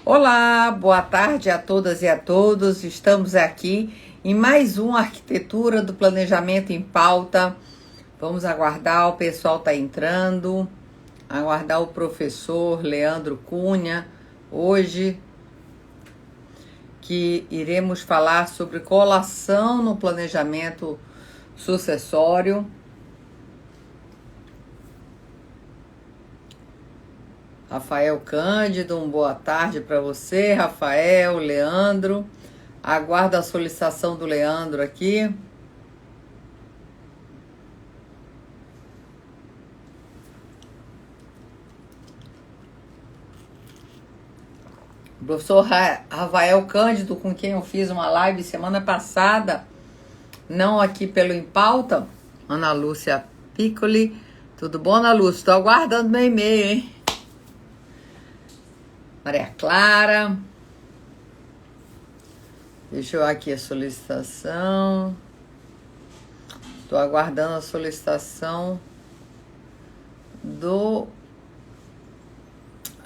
Olá, boa tarde a todas e a todos. Estamos aqui em mais um Arquitetura do Planejamento em Pauta. Vamos aguardar, o pessoal está entrando, aguardar o professor Leandro Cunha, hoje, que iremos falar sobre colação no planejamento sucessório. Rafael Cândido, boa tarde para você, Rafael, Leandro. Aguardo a solicitação do Leandro aqui. O professor Rafael Cândido, com quem eu fiz uma live semana passada, não aqui pelo Em Pauta. Ana Lúcia Piccoli. Tudo bom, Ana Lúcia? Estou aguardando meu e-mail, hein? Maria Clara. Deixa eu aqui a solicitação. Estou aguardando a solicitação do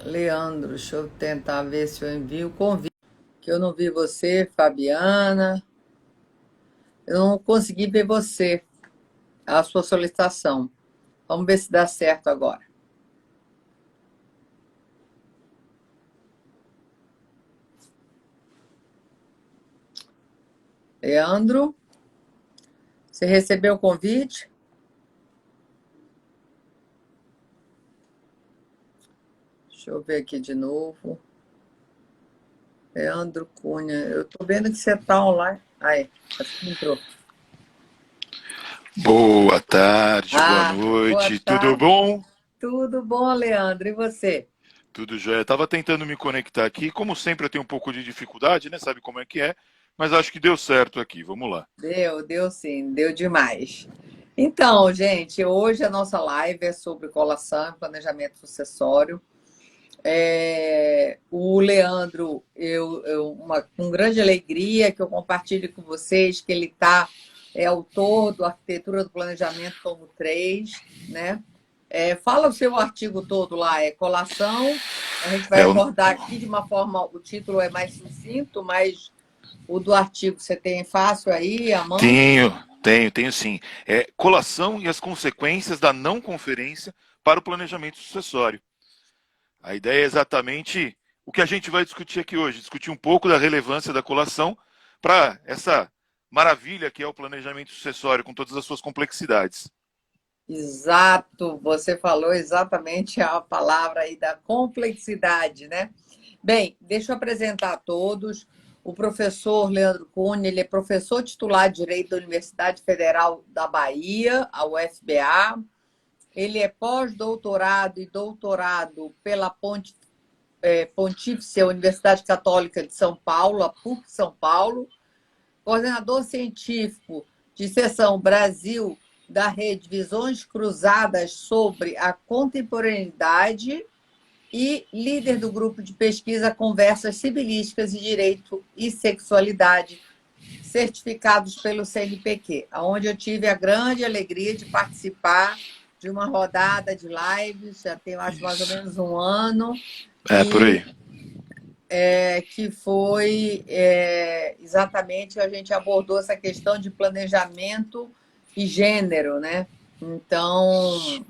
Leandro. Deixa eu tentar ver se eu envio o convite. Que eu não vi você, Fabiana. Eu não consegui ver você, a sua solicitação. Vamos ver se dá certo agora. Leandro, você recebeu o convite? Deixa eu ver aqui de novo. Leandro Cunha, eu tô vendo que você tá online. Aí, acho que entrou. Boa tarde, boa Boa noite, tudo tarde. bom? Tudo bom, Leandro? E você? Tudo jóia. Eu tava tentando me conectar aqui, como sempre eu tenho um pouco de dificuldade, né? Sabe como é, mas acho que deu certo aqui, vamos lá. Deu sim, deu demais. Então, gente, hoje a nossa live é sobre colação e planejamento sucessório. O Leandro, com grande alegria que eu compartilho com vocês que ele é autor do Arquitetura do Planejamento tomo 3, né? Fala o seu artigo todo lá, colação. A gente vai É, eu abordar aqui de uma forma, o título é mais sucinto, mas o do artigo você tem fácil aí, à mão? tenho sim. É colação e as consequências da não conferência para o planejamento sucessório. A ideia é exatamente o que a gente vai discutir aqui hoje, discutir um pouco da relevância da colação para essa maravilha que é o planejamento sucessório com todas as suas complexidades. Exato, você falou exatamente a palavra aí da complexidade, né? Bem, deixa eu apresentar a todos. O professor Leandro Cunha, ele é professor titular de Direito da Universidade Federal da Bahia, a UFBA. Ele é pós-doutorado e doutorado pela Pontífice Universidade Católica de São Paulo, a PUC São Paulo, coordenador científico de seção Brasil da Rede Visões Cruzadas sobre a Contemporaneidade e líder do grupo de pesquisa Conversas Civilísticas e Direito e Sexualidade, certificados pelo CNPq, onde eu tive a grande alegria de participar de uma rodada de lives, já tem, acho, mais ou Isso. menos um ano, Por aí. que foi exatamente, a gente abordou essa questão de planejamento e gênero, né? Então,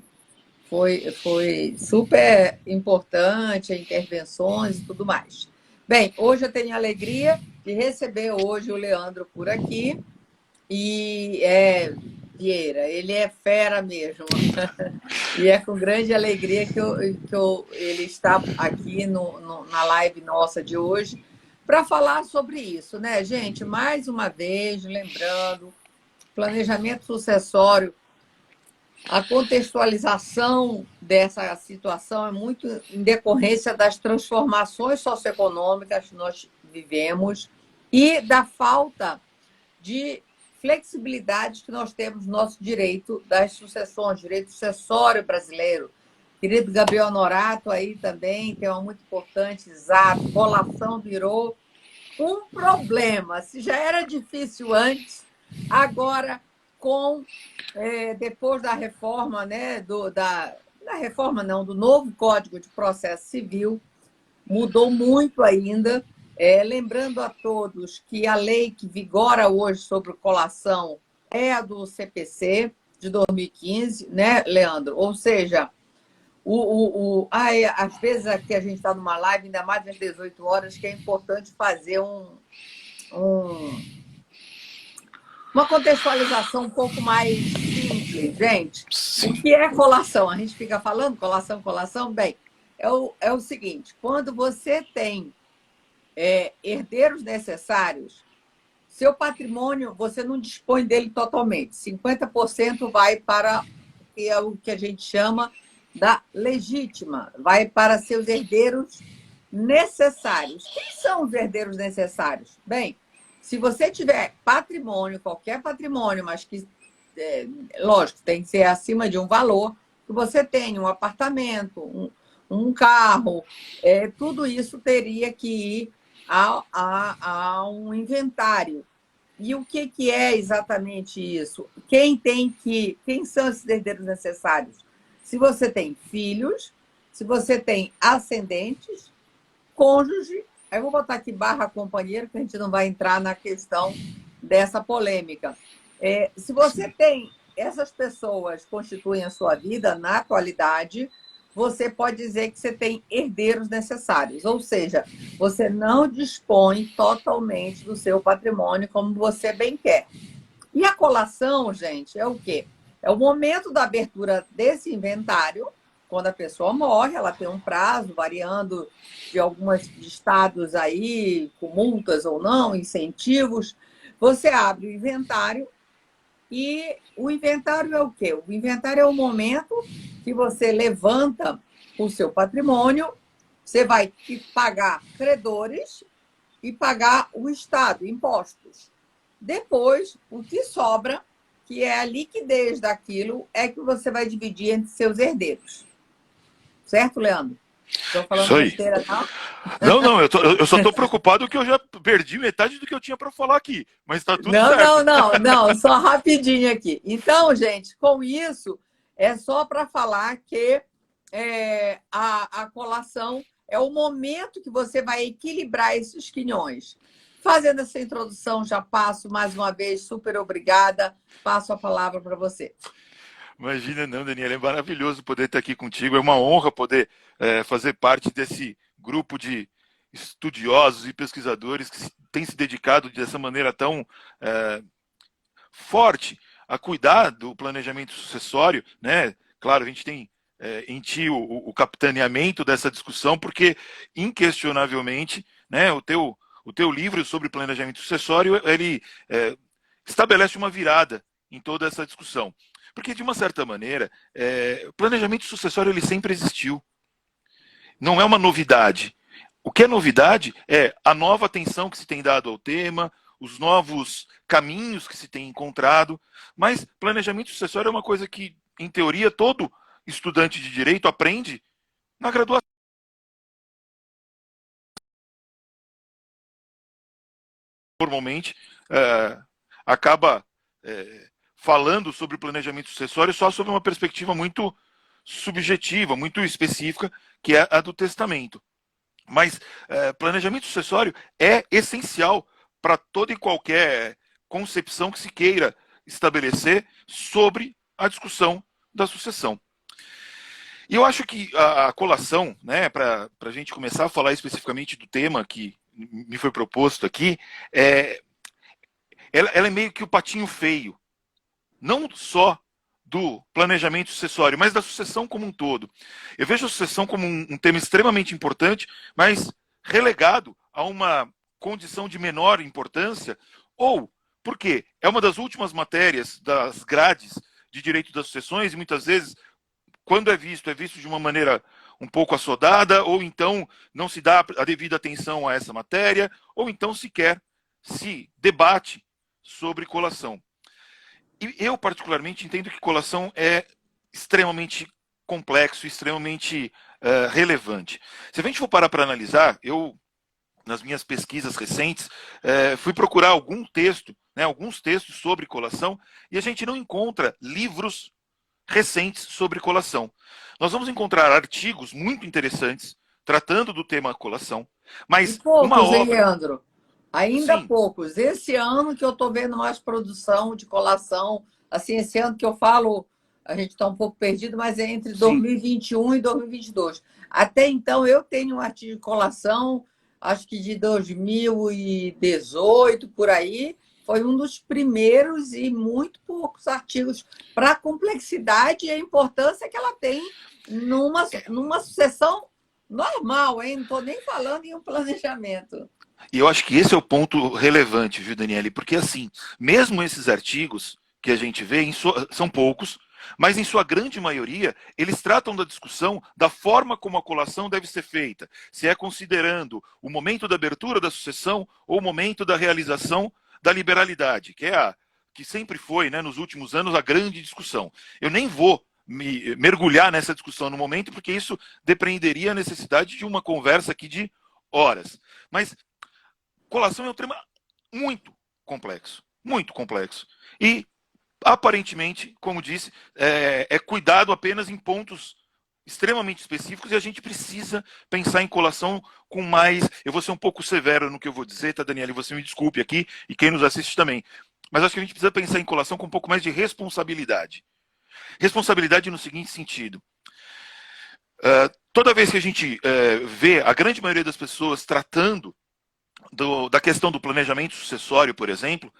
foi super importante, intervenções e tudo mais. Bem, hoje eu tenho a alegria de receber hoje o Leandro por aqui, e Vieira, ele é fera mesmo. E é com grande alegria que ele está aqui na live nossa de hoje para falar sobre isso, né, gente? Mais uma vez, lembrando, planejamento sucessório, a contextualização dessa situação é muito em decorrência das transformações socioeconômicas que nós vivemos e da falta de flexibilidade que nós temos no nosso direito das sucessões, direito sucessório brasileiro. Querido Gabriel Norato aí também, tema muito importante, exato, colação virou um problema. Se já era difícil antes, agora depois da reforma, né, da reforma não, do novo Código de Processo Civil, mudou muito ainda. Lembrando a todos que a lei que vigora hoje sobre colação é a do CPC de 2015, né, Leandro? Ou seja, às vezes aqui a gente está numa live, ainda mais às 18 horas, que é importante fazer uma contextualização um pouco mais simples, gente. Sim. O que é colação? A gente fica falando colação, colação. Bem, é o seguinte: quando você tem herdeiros necessários, seu patrimônio, você não dispõe dele totalmente. 50% vai para o que a gente chama da legítima, vai para seus herdeiros necessários. Quem são os herdeiros necessários? Bem, se você tiver patrimônio, qualquer patrimônio, mas que, lógico, tem que ser acima de um valor, que você tem um apartamento, um carro, tudo isso teria que ir a um inventário. E o que é exatamente isso? Quem são esses herdeiros necessários? Se você tem filhos, se você tem ascendentes, cônjuge, aí eu vou botar aqui barra companheiro, que a gente não vai entrar na questão dessa polêmica. Se você tem essas pessoas constituem a sua vida na atualidade, você pode dizer que você tem herdeiros necessários, ou seja, você não dispõe totalmente do seu patrimônio como você bem quer. E a colação, gente, é o quê? É o momento da abertura desse inventário. Quando a pessoa morre, ela tem um prazo, variando de alguns estados aí, com multas ou não, incentivos. Você abre o inventário e o inventário é o quê? O inventário é o momento que você levanta o seu patrimônio, você vai pagar credores e pagar o Estado, impostos. Depois, o que sobra, que é a liquidez daquilo, é que você vai dividir entre seus herdeiros. Certo, Leandro? Estou falando besteira, não? Não, eu só estou preocupado que eu já perdi metade do que eu tinha para falar aqui, mas está tudo certo. Não, só rapidinho aqui. Então, gente, com isso, é só para falar que a colação é o momento que você vai equilibrar esses quinhões. Fazendo essa introdução, já passo mais uma vez, super obrigada, passo a palavra para você. Imagina não, Daniela, é maravilhoso poder estar aqui contigo, é uma honra poder fazer parte desse grupo de estudiosos e pesquisadores que têm se dedicado dessa maneira tão forte a cuidar do planejamento sucessório, né? Claro, a gente tem em ti o capitaneamento dessa discussão, porque inquestionavelmente, né, o teu livro sobre planejamento sucessório, ele estabelece uma virada em toda essa discussão. Porque, de uma certa maneira, o planejamento sucessório ele sempre existiu. Não é uma novidade. O que é novidade é a nova atenção que se tem dado ao tema, os novos caminhos que se tem encontrado, mas planejamento sucessório é uma coisa que, em teoria, todo estudante de direito aprende na graduação. Normalmente, acaba falando sobre o planejamento sucessório só sob uma perspectiva muito subjetiva, muito específica, que é a do testamento. Mas planejamento sucessório é essencial para toda e qualquer concepção que se queira estabelecer sobre a discussão da sucessão. E eu acho que a colação, né, para a gente começar a falar especificamente do tema que me foi proposto aqui, ela é meio que o patinho feio, não só do planejamento sucessório, mas da sucessão como um todo. Eu vejo a sucessão como um tema extremamente importante, mas relegado a uma condição de menor importância, ou porque é uma das últimas matérias das grades de direito das sucessões, e muitas vezes, quando é visto de uma maneira um pouco assodada, ou então não se dá a devida atenção a essa matéria, ou então sequer se debate sobre colação. E eu, particularmente, entendo que colação é extremamente complexo, extremamente relevante. Se a gente for parar para analisar, eu, nas minhas pesquisas recentes, fui procurar alguns textos sobre colação, e a gente não encontra livros recentes sobre colação. Nós vamos encontrar artigos muito interessantes tratando do tema colação, E mas uma poucos, hein, obra, Leandro? Ainda sim, poucos. Esse ano que eu estou vendo mais produção de colação, assim, esse ano que eu falo, a gente está um pouco perdido, mas é entre sim. 2021 e 2022. Até então, eu tenho um artigo de colação, acho que de 2018, por aí, foi um dos primeiros e muito poucos artigos para a complexidade e a importância que ela tem numa sucessão normal, hein? Não estou nem falando em um planejamento. E eu acho que esse é o ponto relevante, viu, Daniele? Porque, assim, mesmo esses artigos que a gente vê, são poucos, mas em sua grande maioria, eles tratam da discussão da forma como a colação deve ser feita, se é considerando o momento da abertura da sucessão ou o momento da realização da liberalidade, que sempre foi, né, nos últimos anos, a grande discussão. Eu nem vou me mergulhar nessa discussão no momento, porque isso depreenderia a necessidade de uma conversa aqui de horas. Mas colação é um tema muito complexo, muito complexo. E, aparentemente, como disse, é cuidado apenas em pontos extremamente específicos e a gente precisa pensar em colação com mais... Eu vou ser um pouco severo no que eu vou dizer, tá, Daniela? Você me desculpe aqui e quem nos assiste também. Mas acho que a gente precisa pensar em colação com um pouco mais de responsabilidade. Responsabilidade no seguinte sentido. Toda vez que a gente vê a grande maioria das pessoas tratando da questão do planejamento sucessório, por exemplo,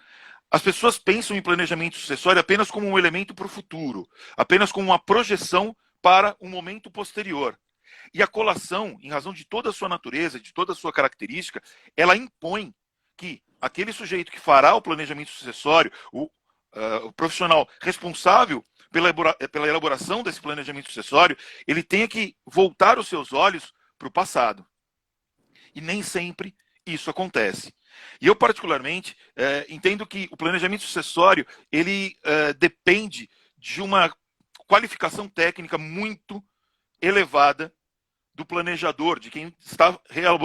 as pessoas pensam em planejamento sucessório apenas como um elemento para o futuro, apenas como uma projeção para um momento posterior. E a colação, em razão de toda a sua natureza, de toda a sua característica, ela impõe que aquele sujeito que fará o planejamento sucessório, o profissional responsável pela elaboração desse planejamento sucessório, ele tenha que voltar os seus olhos para o passado. E nem sempre isso acontece. E eu, particularmente, entendo que o planejamento sucessório ele depende de uma qualificação técnica muito elevada do planejador, de quem está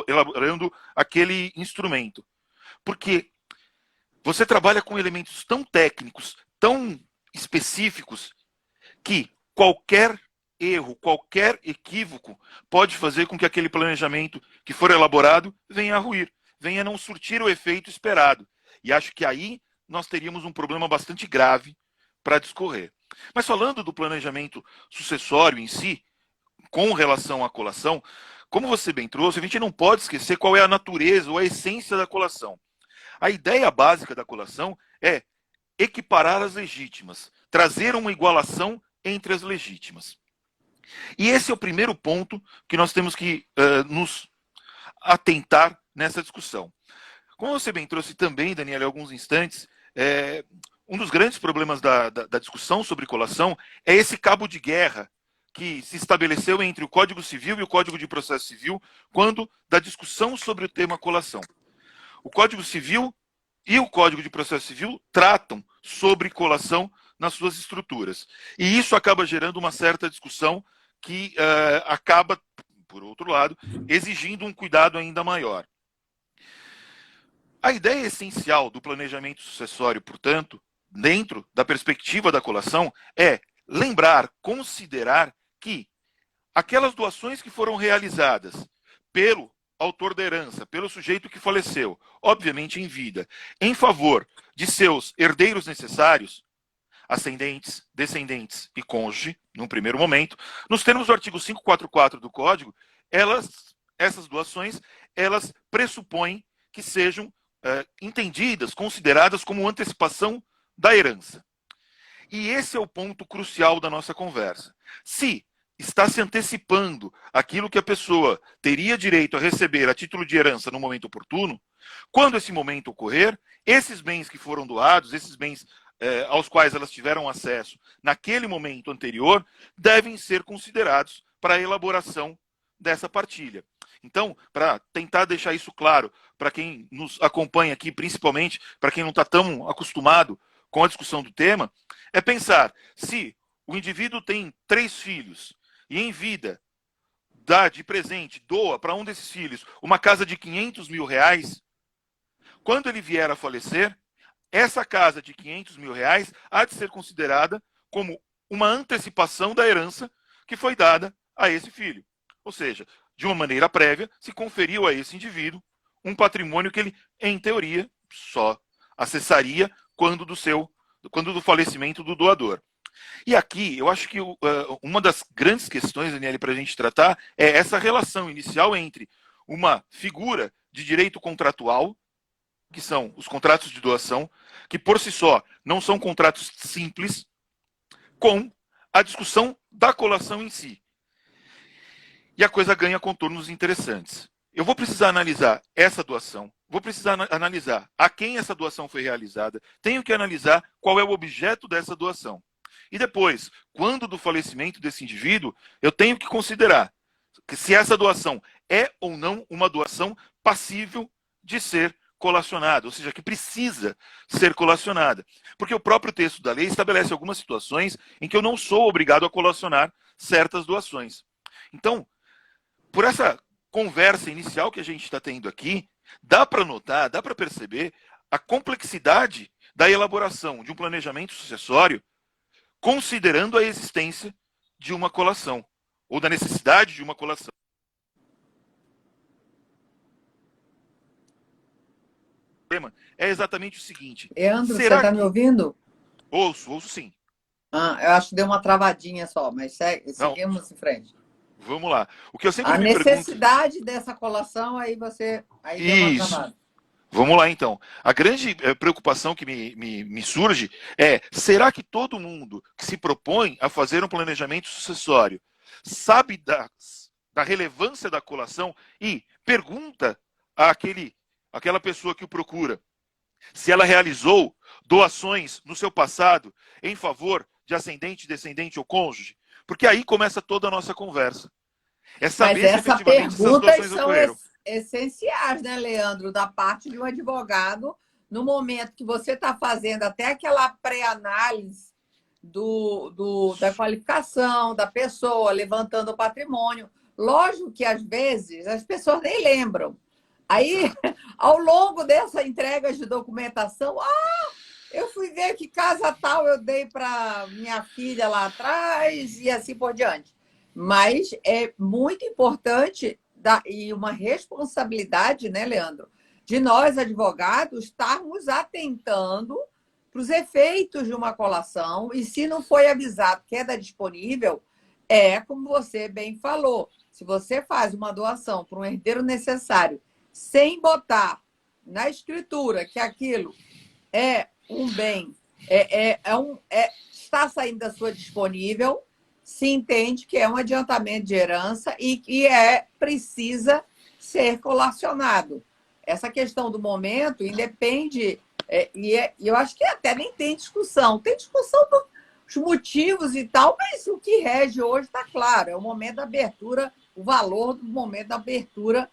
elaborando aquele instrumento. Porque você trabalha com elementos tão técnicos, tão específicos, que qualquer erro, qualquer equívoco pode fazer com que aquele planejamento que for elaborado venha a ruir, venha a não surtir o efeito esperado. E acho que aí nós teríamos um problema bastante grave para discorrer. Mas falando do planejamento sucessório em si, com relação à colação, como você bem trouxe, a gente não pode esquecer qual é a natureza ou a essência da colação. A ideia básica da colação é equiparar as legítimas, trazer uma igualação entre as legítimas. E esse é o primeiro ponto que nós temos que nos atentar nessa discussão. Como você bem trouxe também, Daniela, em alguns instantes, um dos grandes problemas da discussão sobre colação é esse cabo de guerra que se estabeleceu entre o Código Civil e o Código de Processo Civil quando da discussão sobre o tema colação. O Código Civil e o Código de Processo Civil tratam sobre colação nas suas estruturas. E isso acaba gerando uma certa discussão que acaba, por outro lado, exigindo um cuidado ainda maior. A ideia essencial do planejamento sucessório, portanto, dentro da perspectiva da colação, é lembrar, considerar que aquelas doações que foram realizadas pelo autor da herança, pelo sujeito que faleceu, obviamente em vida, em favor de seus herdeiros necessários, ascendentes, descendentes e cônjuge, num primeiro momento, nos termos do artigo 544 do Código, essas doações, elas pressupõem que sejam entendidas, consideradas como antecipação da herança. E esse é o ponto crucial da nossa conversa. Se está se antecipando aquilo que a pessoa teria direito a receber a título de herança no momento oportuno, quando esse momento ocorrer, esses bens que foram doados, esses bens aos quais elas tiveram acesso naquele momento anterior, devem ser considerados para a elaboração dessa partilha. Então, para tentar deixar isso claro para quem nos acompanha aqui, principalmente para quem não está tão acostumado com a discussão do tema, é pensar se o indivíduo tem 3 filhos e em vida dá de presente, doa para um desses filhos uma casa de 500 mil reais, quando ele vier a falecer, essa casa de 500 mil reais há de ser considerada como uma antecipação da herança que foi dada a esse filho. Ou seja, de uma maneira prévia, se conferiu a esse indivíduo um patrimônio que ele, em teoria, só acessaria quando do falecimento do doador. E aqui, eu acho que uma das grandes questões, Daniele, para a gente tratar é essa relação inicial entre uma figura de direito contratual, que são os contratos de doação, que por si só não são contratos simples, com a discussão da colação em si. E a coisa ganha contornos interessantes. Eu vou precisar analisar essa doação, vou precisar analisar a quem essa doação foi realizada, tenho que analisar qual é o objeto dessa doação. E depois, quando do falecimento desse indivíduo, eu tenho que considerar se essa doação é ou não uma doação passível de ser colacionada, ou seja, que precisa ser colacionada. Porque o próprio texto da lei estabelece algumas situações em que eu não sou obrigado a colacionar certas doações. Então, por essa conversa inicial que a gente está tendo aqui, dá para notar, dá para perceber a complexidade da elaboração de um planejamento sucessório, considerando a existência de uma colação, ou da necessidade de uma colação. O problema é exatamente o seguinte. Leandro, você está me ouvindo? Ouço sim. Eu acho que deu uma travadinha só, mas seguimos em frente. Vamos lá. O que eu sempre a me necessidade pergunto... dessa colação, aí deu uma Isso. travada. Vamos lá, então. A grande preocupação que me surge é, será que todo mundo que se propõe a fazer um planejamento sucessório sabe da relevância da colação e pergunta àquela pessoa que o procura se ela realizou doações no seu passado em favor de ascendente, descendente ou cônjuge? Porque aí começa toda a nossa conversa. É saber Mas se efetivamente essas doações ocorreram. Essenciais, né, Leandro, da parte de um advogado, no momento que você está fazendo até aquela pré-análise da qualificação da pessoa, levantando o patrimônio. Lógico que, às vezes, as pessoas nem lembram. Aí, ao longo dessa entrega de documentação, eu fui ver que casa tal eu dei para minha filha lá atrás e assim por diante. Mas é muito importante e uma responsabilidade, né, Leandro, de nós, advogados, estarmos atentando para os efeitos de uma colação e, se não foi avisado que é disponível, como você bem falou, se você faz uma doação para um herdeiro necessário sem botar na escritura que aquilo é um bem, está saindo da sua disponível, se entende que é um adiantamento de herança e que precisa ser colacionado. Essa questão do momento independe, eu acho que até nem tem discussão. Tem discussão dos motivos e tal, mas o que rege hoje está claro, é o momento da abertura, o valor do momento da abertura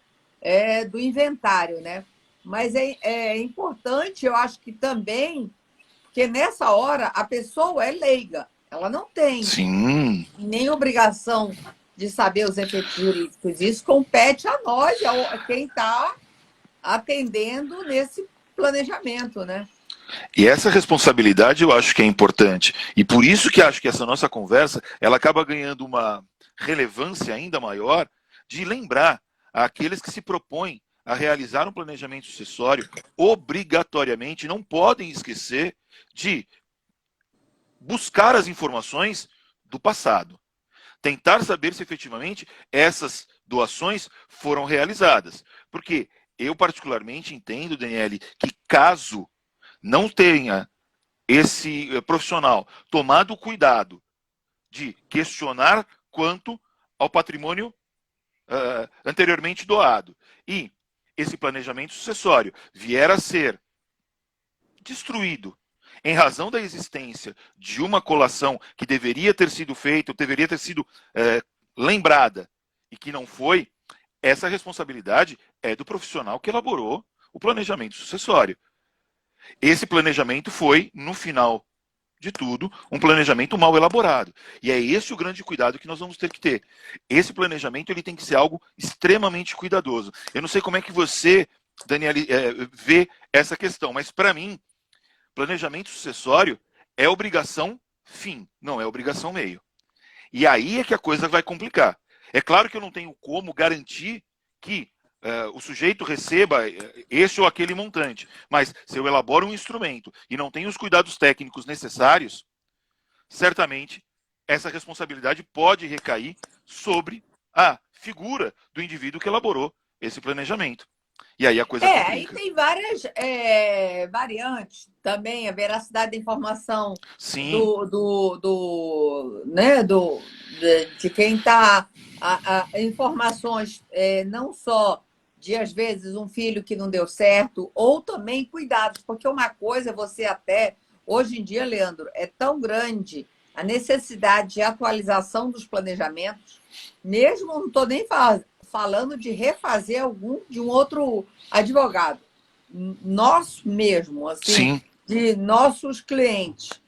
do inventário, né? Mas é importante, eu acho que também, porque nessa hora a pessoa é leiga. Ela não tem nem obrigação de saber os efeitos jurídicos. Isso compete a nós, a quem está atendendo nesse planejamento, né? E essa responsabilidade eu acho que é importante. E por isso que acho que essa nossa conversa ela acaba ganhando uma relevância ainda maior de lembrar àqueles que se propõem a realizar um planejamento sucessório, obrigatoriamente não podem esquecer de buscar as informações do passado. Tentar saber se efetivamente essas doações foram realizadas. Porque eu particularmente entendo, Daniele, que caso não tenha esse profissional tomado o cuidado de questionar quanto ao patrimônio anteriormente doado e esse planejamento sucessório vier a ser destruído em razão da existência de uma colação que deveria ter sido feita, ou deveria ter sido lembrada e que não foi, essa responsabilidade é do profissional que elaborou o planejamento sucessório. Esse planejamento foi, no final de tudo, um planejamento mal elaborado. E é esse o grande cuidado que nós vamos ter que ter. Esse planejamento ele tem que ser algo extremamente cuidadoso. Eu não sei como é que você, Daniele, vê essa questão, mas para mim, planejamento sucessório é obrigação fim, não é obrigação meio. E aí é que a coisa vai complicar. É claro que eu não tenho como garantir que o sujeito receba esse ou aquele montante, mas se eu elaboro um instrumento e não tenho os cuidados técnicos necessários, certamente essa responsabilidade pode recair sobre a figura do indivíduo que elaborou esse planejamento. E aí a coisa Aí complica. tem várias variantes também, a veracidade da informação Sim, né, de quem está. Informações não só de, às vezes, um filho que não deu certo, ou também cuidados, porque uma coisa você até. Hoje em dia, Leandro, é tão grande a necessidade de atualização dos planejamentos, mesmo não estou nem falando de refazer algum de um outro advogado, nós mesmo, assim, sim, de nossos clientes.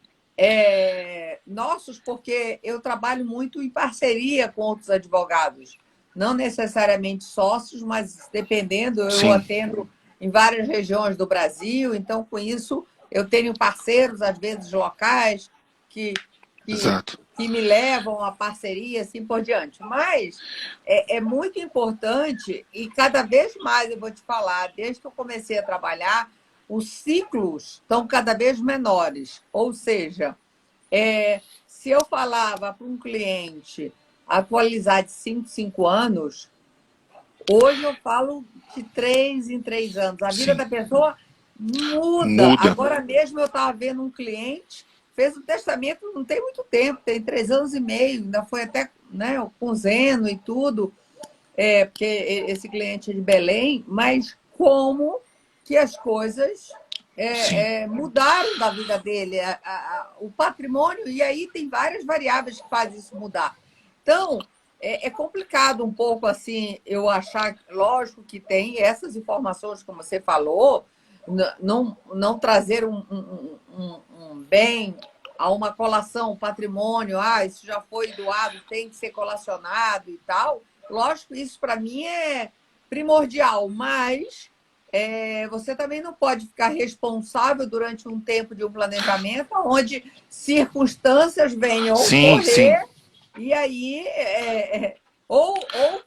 Nossos, porque eu trabalho muito em parceria com outros advogados, não necessariamente sócios, mas dependendo, eu sim, atendo em várias regiões do Brasil, então com isso eu tenho parceiros, às vezes locais, que, que, exato. que me levam a parceria, assim por diante. Mas é muito importante, e cada vez mais eu vou te falar, desde que eu comecei a trabalhar, os ciclos estão cada vez menores. Ou seja, se eu falava para um cliente atualizar de 5 em 5 anos, hoje eu falo de 3 em 3 anos. A vida Sim, da pessoa muda. muda. Agora mesmo eu estava vendo um cliente, fez um testamento não tem muito tempo, tem 3 anos e meio, ainda foi até, né, com Zeno e tudo, porque esse cliente é de Belém, mas como que as coisas Sim. mudaram da vida dele, o patrimônio, e aí tem várias variáveis que fazem isso mudar. Então, é complicado um pouco assim, eu achar, lógico que tem essas informações, como você falou, não trazer um bem a uma colação, um patrimônio, isso já foi doado, tem que ser colacionado e tal. Lógico, isso para mim é primordial, mas você também não pode ficar responsável durante um tempo de um planejamento onde circunstâncias venham a Sim, sim. ocorrer e aí ou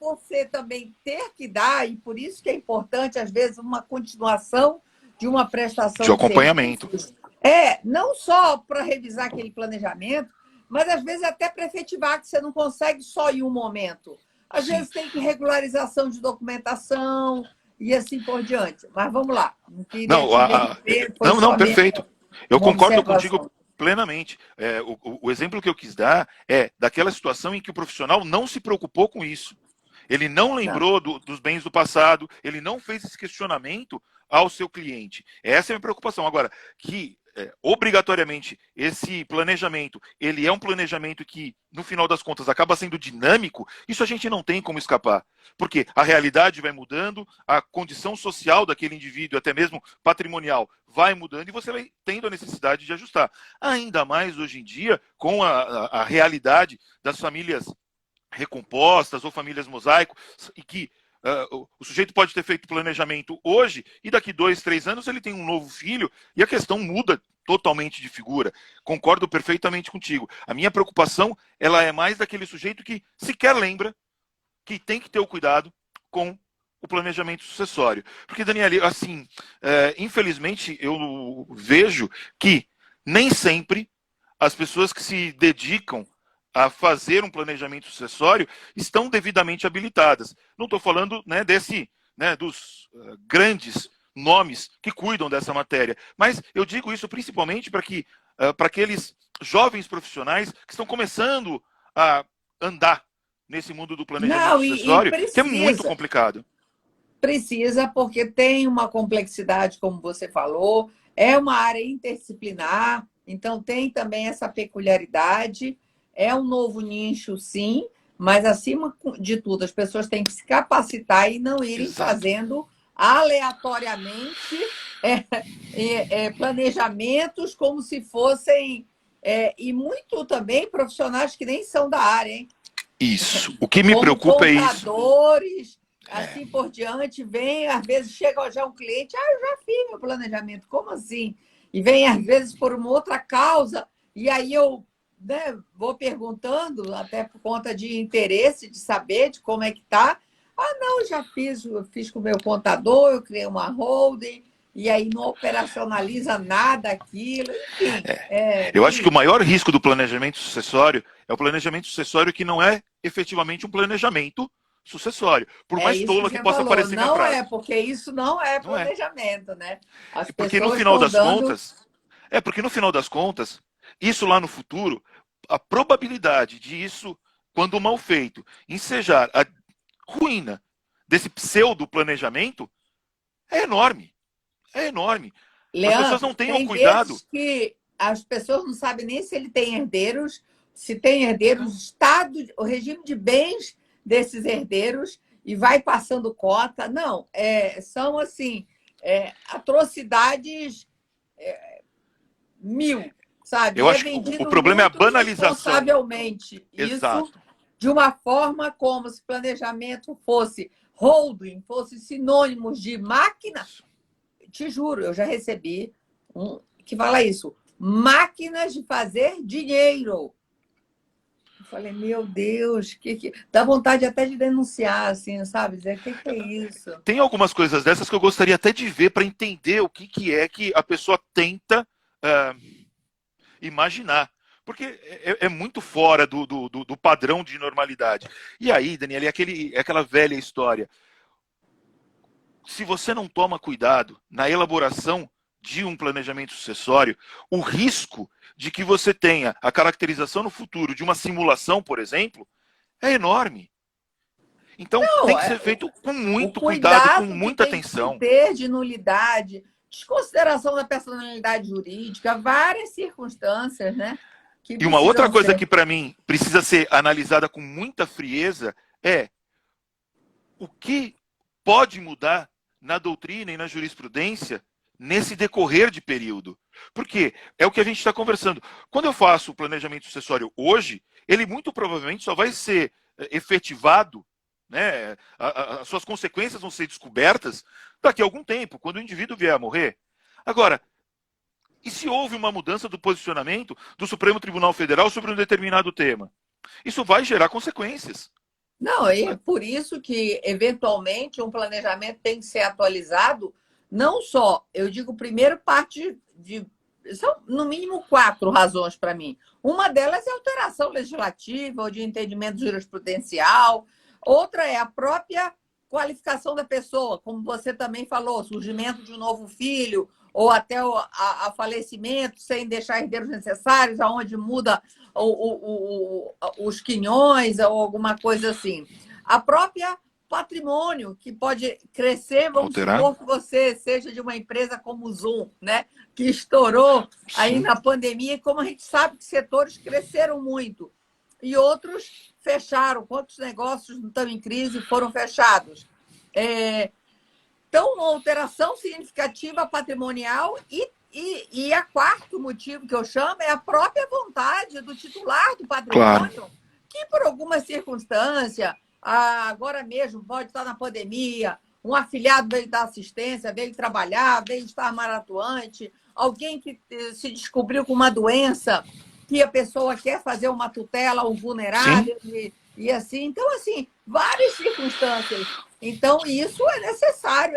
você também ter que dar, e por isso que é importante, às vezes, uma continuação de uma De prestação de acompanhamento. serviços, não só para revisar aquele planejamento, mas às vezes até para efetivar, que você não consegue só em um momento. Às Sim. vezes tem que regularização de documentação e assim por diante. Mas vamos lá, não queria Não, te interromper, foi não, não, só mesmo perfeito. Eu uma concordo contigo observação. plenamente. O exemplo que eu quis dar é daquela situação em que o profissional não se preocupou com isso. Ele não Não. lembrou dos bens do passado, ele não fez esse questionamento ao seu cliente. Essa é a minha preocupação. Agora, que obrigatoriamente esse planejamento, ele é um planejamento que, no final das contas, acaba sendo dinâmico, isso a gente não tem como escapar. Porque a realidade vai mudando, a condição social daquele indivíduo, até mesmo patrimonial, vai mudando e você vai tendo a necessidade de ajustar. Ainda mais hoje em dia, com a realidade das famílias recompostas ou famílias mosaico, e que o sujeito pode ter feito planejamento hoje e daqui 2, 3 anos ele tem um novo filho e a questão muda totalmente de figura. Concordo perfeitamente contigo. A minha preocupação ela é mais daquele sujeito que sequer lembra que tem que ter o cuidado com o planejamento sucessório. Porque, Daniela, assim, infelizmente eu vejo que nem sempre as pessoas que se dedicam a fazer um planejamento sucessório estão devidamente habilitadas. Não estou falando dos grandes nomes que cuidam dessa matéria, mas eu digo isso principalmente para aqueles jovens profissionais que estão começando a andar nesse mundo do planejamento Não, e sucessório, que é muito precisa. complicado. Precisa, porque tem uma complexidade, como você falou, é uma área interdisciplinar, então tem também essa peculiaridade. É um novo nicho, sim, mas acima de tudo, as pessoas têm que se capacitar e não irem Exato. fazendo aleatoriamente planejamentos como se fossem. E muito também profissionais que nem são da área, hein? Isso. O que me Como preocupa é isso. contadores, É, assim por diante, vem, às vezes chega já um cliente, eu já fiz meu planejamento, como assim? E vem, às vezes, por uma outra causa, e aí eu né, vou perguntando, até por conta de interesse, de saber de como é que está. Ah, não, eu fiz com o meu contador, eu criei uma holding, e aí não operacionaliza nada aquilo, enfim. Eu acho que o maior risco do planejamento sucessório é o planejamento sucessório que não é efetivamente um planejamento sucessório, por É mais isso que tola que você possa falou. parecer minha Não é, frase. porque isso não é Não é. planejamento, né? As Porque no pessoas final estão das dando. contas, porque no final das contas, isso lá no futuro, a probabilidade de isso, quando mal feito, ensejar a ruína desse pseudo planejamento é enorme. É enorme. As pessoas não Leandro, têm o tem cuidado. vezes que as pessoas não sabem nem se ele tem herdeiros, se tem herdeiros, Não. estado, o regime de bens desses herdeiros, e vai passando cota. Não, são assim, atrocidades mil, sabe? Eu E é acho que o vendido problema é a muito banalização. irresponsavelmente. Isso Exato. de uma forma como se planejamento fosse holding, fosse sinônimos de máquina. Te juro, eu já recebi que fala isso, máquinas de fazer dinheiro. Eu falei, meu Deus, dá vontade até de denunciar, assim, sabe? Dizer, o que é isso? Tem algumas coisas dessas que eu gostaria até de ver para entender o que é que a pessoa tenta imaginar. Porque é muito fora do padrão de normalidade. E aí, Daniela, é aquela velha história. Se você não toma cuidado na elaboração de um planejamento sucessório, o risco de que você tenha a caracterização no futuro de uma simulação, por exemplo, é enorme. Então, Não, tem que ser feito com o muito cuidado, com cuidado que muita tem que se atenção. ter de nulidade, desconsideração da personalidade jurídica, várias circunstâncias, né, que E uma outra precisam coisa ser. que, para mim, precisa ser analisada com muita frieza é o que pode mudar na doutrina e na jurisprudência nesse decorrer de período. Porque é o que a gente está conversando. Quando eu faço o planejamento sucessório hoje, ele muito provavelmente só vai ser efetivado, né? As suas consequências vão ser descobertas daqui a algum tempo, quando o indivíduo vier a morrer. Agora, e se houve uma mudança do posicionamento do Supremo Tribunal Federal sobre um determinado tema? Isso vai gerar consequências. Não, e é por isso que, eventualmente, um planejamento tem que ser atualizado, não só, eu digo primeiro parte de. São, no mínimo, 4 razões para mim. Uma delas é alteração legislativa ou de entendimento jurisprudencial, outra é a própria qualificação da pessoa, como você também falou, surgimento de um novo filho, ou até a falecimento sem deixar herdeiros necessários, aonde muda os quinhões ou alguma coisa assim. A própria patrimônio, que pode crescer, vamos Alterar? supor que você seja de uma empresa como o Zoom, né? Que estourou aí Sim. na pandemia, e como a gente sabe que setores cresceram muito e outros fecharam. Quantos negócios não estão em crise foram fechados? Então, uma alteração significativa patrimonial e a quarto motivo que eu chamo é a própria vontade do titular do Claro. patrimônio, que por alguma circunstância, agora mesmo pode estar na pandemia, um afilhado veio dar assistência, veio trabalhar, veio estar maratuante, alguém que se descobriu com uma doença que a pessoa quer fazer uma tutela ao Sim. vulnerável e assim. Então, assim, várias circunstâncias. Então, isso é necessário,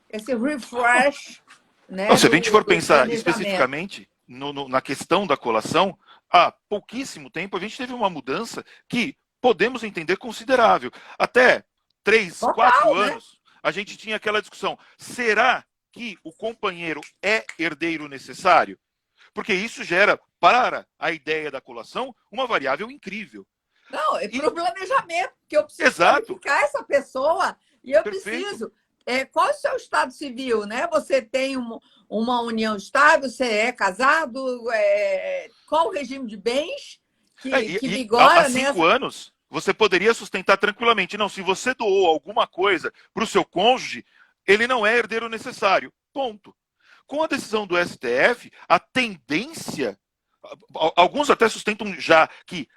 esse refresh, Então, né, se a gente for do pensar planejamento. especificamente na questão da colação, há pouquíssimo tempo a gente teve uma mudança que podemos entender considerável. Até 3, 4 Total, né? anos, a gente tinha aquela discussão: será que o companheiro é herdeiro necessário? Porque isso gera, para a ideia da colação, uma variável incrível. Não, é para o planejamento, que eu preciso Exato. qualificar essa pessoa e eu Perfeito. preciso. Qual é o seu estado civil, né? Você tem uma união estável, você é casado, qual o regime de bens que Há vigora 5 nessa. anos, você poderia sustentar tranquilamente. Não, se você doou alguma coisa para o seu cônjuge, ele não é herdeiro necessário. Ponto. Com a decisão do STF, a tendência Alguns até sustentam já que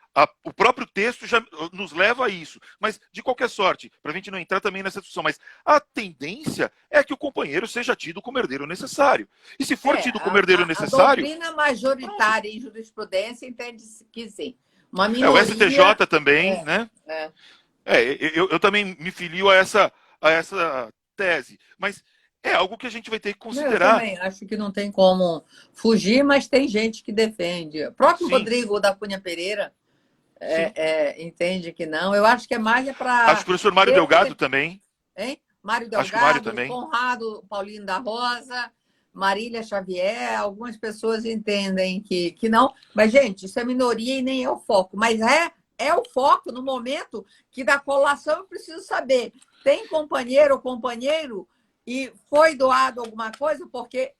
o próprio texto já nos leva a isso. Mas, de qualquer sorte, para a gente não entrar também nessa discussão, mas a tendência é que o companheiro seja tido como herdeiro necessário. E se for tido como herdeiro A necessário... doutrina majoritária em jurisprudência entende que sim. Uma o minoria... STJ também, né? É. Eu também me filio a essa tese. Mas é algo que a gente vai ter que Eu considerar. também acho que não tem como fugir, mas tem gente que defende. O próprio Sim. Rodrigo da Cunha Pereira entende que não. Eu acho que é mais para... Acho que o professor Mário Delgado também. Hein? Mário Acho que o Mário Delgado, também. Conrado Paulino da Rosa, Marília Xavier, algumas pessoas entendem que não. Mas, gente, isso é minoria e nem é o foco. Mas é o foco no momento que da colação eu preciso saber. Tem companheiro ou companheiro e foi doado alguma coisa, porque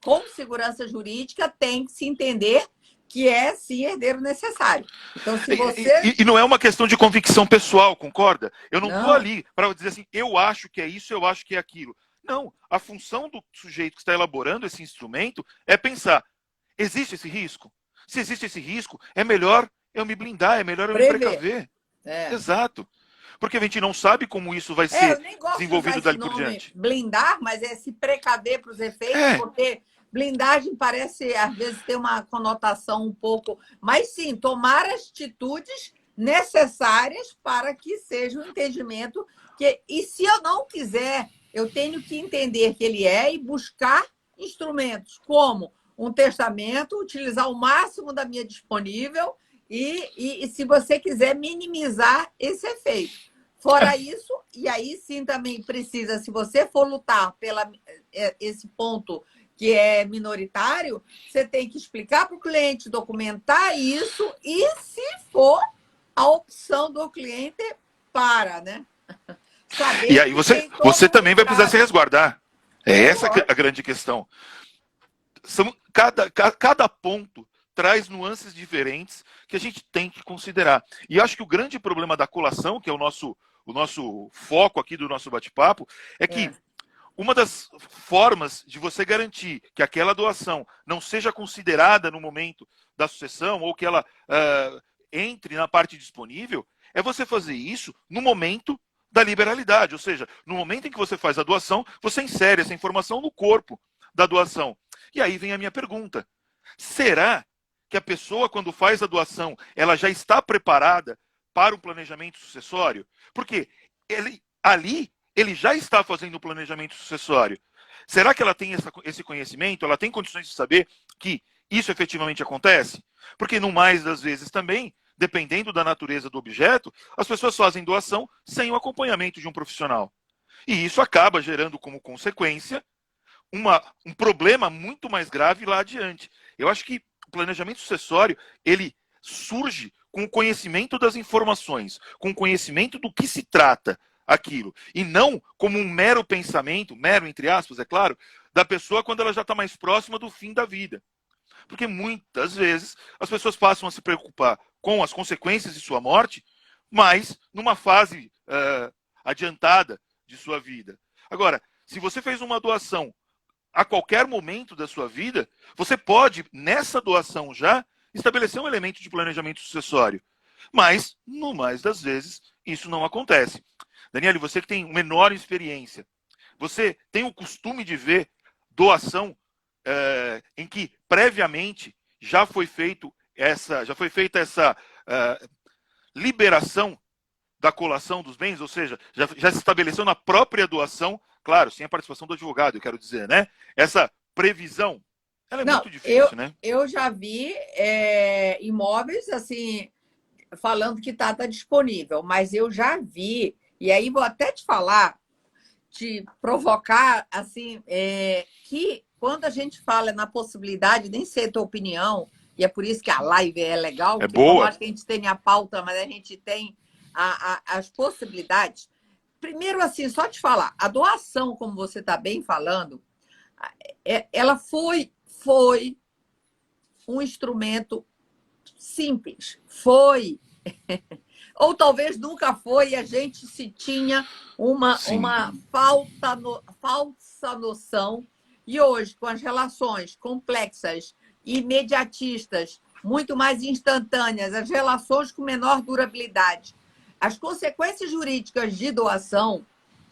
com segurança jurídica tem que se entender que é, sim, herdeiro necessário. Então, se você... E não é uma questão de convicção pessoal, concorda? Eu não estou Não. ali para dizer assim, eu acho que é isso, eu acho que é aquilo. Não, a função do sujeito que está elaborando esse instrumento é pensar, existe esse risco? Se existe esse risco, é melhor eu me blindar, é melhor eu me precaver. Exato. Porque a gente não sabe como isso vai ser eu nem gosto desenvolvido de usar dali esse por nome diante. blindar, mas é se precaver para os efeitos, porque blindagem parece, às vezes, ter uma conotação um pouco... Mas, sim, tomar atitudes necessárias para que seja um entendimento que... E se eu não quiser, eu tenho que entender que ele é e buscar instrumentos, como um testamento, utilizar o máximo da minha disponível e se você quiser, minimizar esse efeito. Fora isso, e aí sim também precisa, se você for lutar pela esse ponto que é minoritário, você tem que explicar para o cliente, documentar isso, e se for a opção do cliente, né? Saber E aí você também vai precisar se resguardar. Essa a grande questão. Cada ponto traz nuances diferentes que a gente tem que considerar. E acho que o grande problema da colação, que é o nosso foco aqui do nosso bate-papo, é que uma das formas de você garantir que aquela doação não seja considerada no momento da sucessão ou que ela entre na parte disponível é você fazer isso no momento da liberalidade, ou seja, no momento em que você faz a doação, você insere essa informação no corpo da doação. E aí vem a minha pergunta. Será que a pessoa, quando faz a doação, ela já está preparada para o planejamento sucessório? Porque ali ele já está fazendo o planejamento sucessório. Será que ela tem esse conhecimento? Ela tem condições de saber que isso efetivamente acontece? Porque, no mais das vezes também, dependendo da natureza do objeto, as pessoas fazem doação sem o acompanhamento de um profissional. E isso acaba gerando como consequência um problema muito mais grave lá adiante. Eu acho que o planejamento sucessório, ele surge com o conhecimento das informações, com o conhecimento do que se trata aquilo, e não como um mero pensamento, mero entre aspas, é claro, da pessoa quando ela já está mais próxima do fim da vida. Porque muitas vezes as pessoas passam a se preocupar com as consequências de sua morte, mas numa fase adiantada de sua vida. Agora, se você fez uma doação a qualquer momento da sua vida, você pode, nessa doação já, estabelecer um elemento de planejamento sucessório. Mas, no mais das vezes, isso não acontece. Daniele, você que tem uma enorme experiência, você tem o costume de ver doação em que previamente já foi feita essa liberação da colação dos bens, ou seja, já se estabeleceu na própria doação, claro, sem a participação do advogado, eu quero dizer, né? Essa previsão, ela é muito difícil, né? Eu já vi imóveis, assim, falando que está disponível, mas eu já vi, e aí vou até te falar, te provocar, assim, que quando a gente fala na possibilidade, nem sei a tua opinião, e é por isso que a live é legal, porque por mais que a gente tenha a pauta, mas a gente tem as possibilidades. Primeiro, assim, só te falar, a doação, como você está bem falando, ela foi um instrumento simples. Foi. Ou talvez nunca foi, e a gente se tinha uma falsa noção. E hoje, com as relações complexas imediatistas, muito mais instantâneas, as relações com menor durabilidade. As consequências jurídicas de doação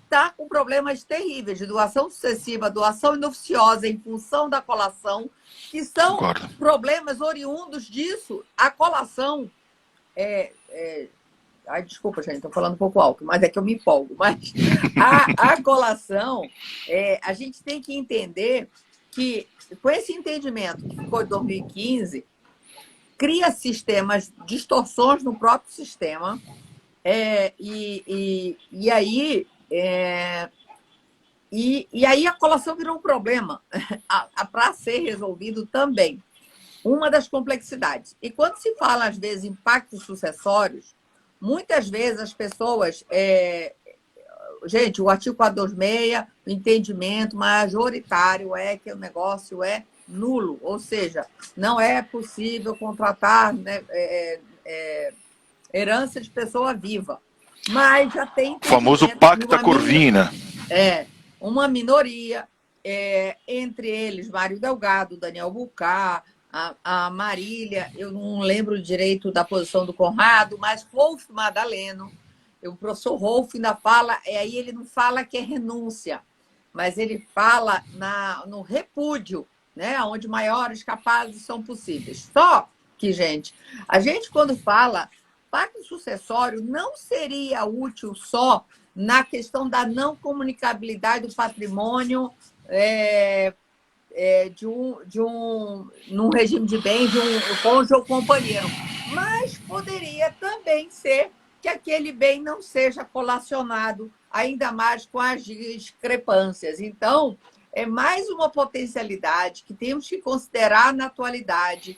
está com problemas terríveis de doação sucessiva, doação inoficiosa em função da colação, que são Concordo. problemas oriundos disso. A colação Ai, desculpa, gente, estou falando um pouco alto, mas é que eu me empolgo. Mas a colação, a gente tem que entender que, com esse entendimento que ficou em 2015, cria sistemas, distorções no próprio sistema, e aí a colação virou um problema para ser resolvido também. Uma das complexidades. E quando se fala, às vezes, em impactos sucessórios, muitas vezes as pessoas... Gente, o artigo 426, o entendimento majoritário é que o negócio é nulo, ou seja, não é possível contratar, né, herança de pessoa viva. Mas já tem O famoso Pacta Corvina. Uma minoria, entre eles Mário Delgado, Daniel Bucar, a Marília, eu não lembro direito da posição do Conrado, mas Rolf Madaleno, o professor Rolf ainda fala, aí ele não fala que é renúncia, mas ele fala no repúdio, né, onde maiores capazes são possíveis. Só que, gente, a gente quando fala pacto sucessório não seria útil só na questão da não comunicabilidade do patrimônio num regime de bens de um cônjuge ou companheiro, mas poderia também ser que aquele bem não seja colacionado, ainda mais com as discrepâncias. Então, é mais uma potencialidade que temos que considerar na atualidade,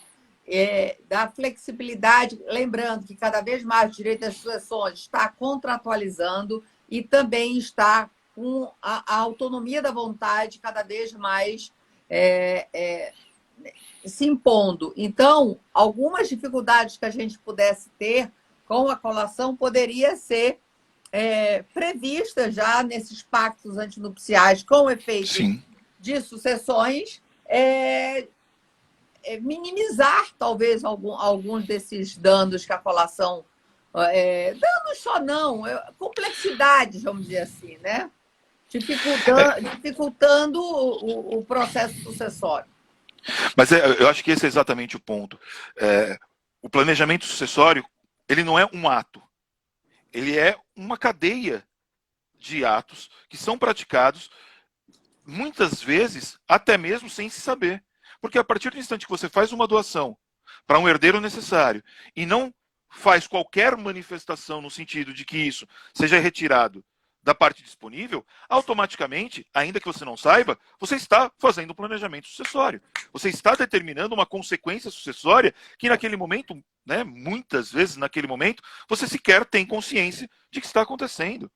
da flexibilidade, lembrando que cada vez mais o direito das sucessões está contratualizando e também está com a autonomia da vontade cada vez mais se impondo. Então, algumas dificuldades que a gente pudesse ter com a colação poderia ser prevista já nesses pactos antinupciais com efeito Sim. de sucessões, minimizar talvez alguns desses danos que a colação... danos só não, complexidades, vamos dizer assim, né? Dificultando o processo sucessório. Mas eu acho que esse é exatamente o ponto. O planejamento sucessório, ele não é um ato. Ele é uma cadeia de atos que são praticados, muitas vezes, até mesmo sem se saber. Porque a partir do instante que você faz uma doação para um herdeiro necessário e não faz qualquer manifestação no sentido de que isso seja retirado da parte disponível, automaticamente, ainda que você não saiba, você está fazendo um planejamento sucessório. Você está determinando uma consequência sucessória que naquele momento, né, muitas vezes naquele momento, você sequer tem consciência de que está acontecendo.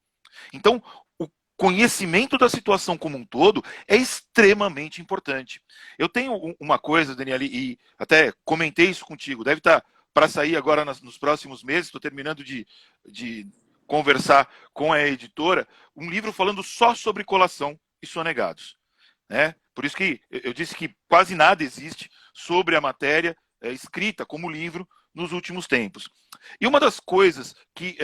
Então, o conhecimento da situação como um todo é extremamente importante. Eu tenho uma coisa, Daniele, e até comentei isso contigo, deve estar para sair agora nos próximos meses, estou terminando de conversar com a editora, um livro falando só sobre colação e sonegados. Né? Por isso que eu disse que quase nada existe sobre a matéria escrita como livro nos últimos tempos. E uma das coisas que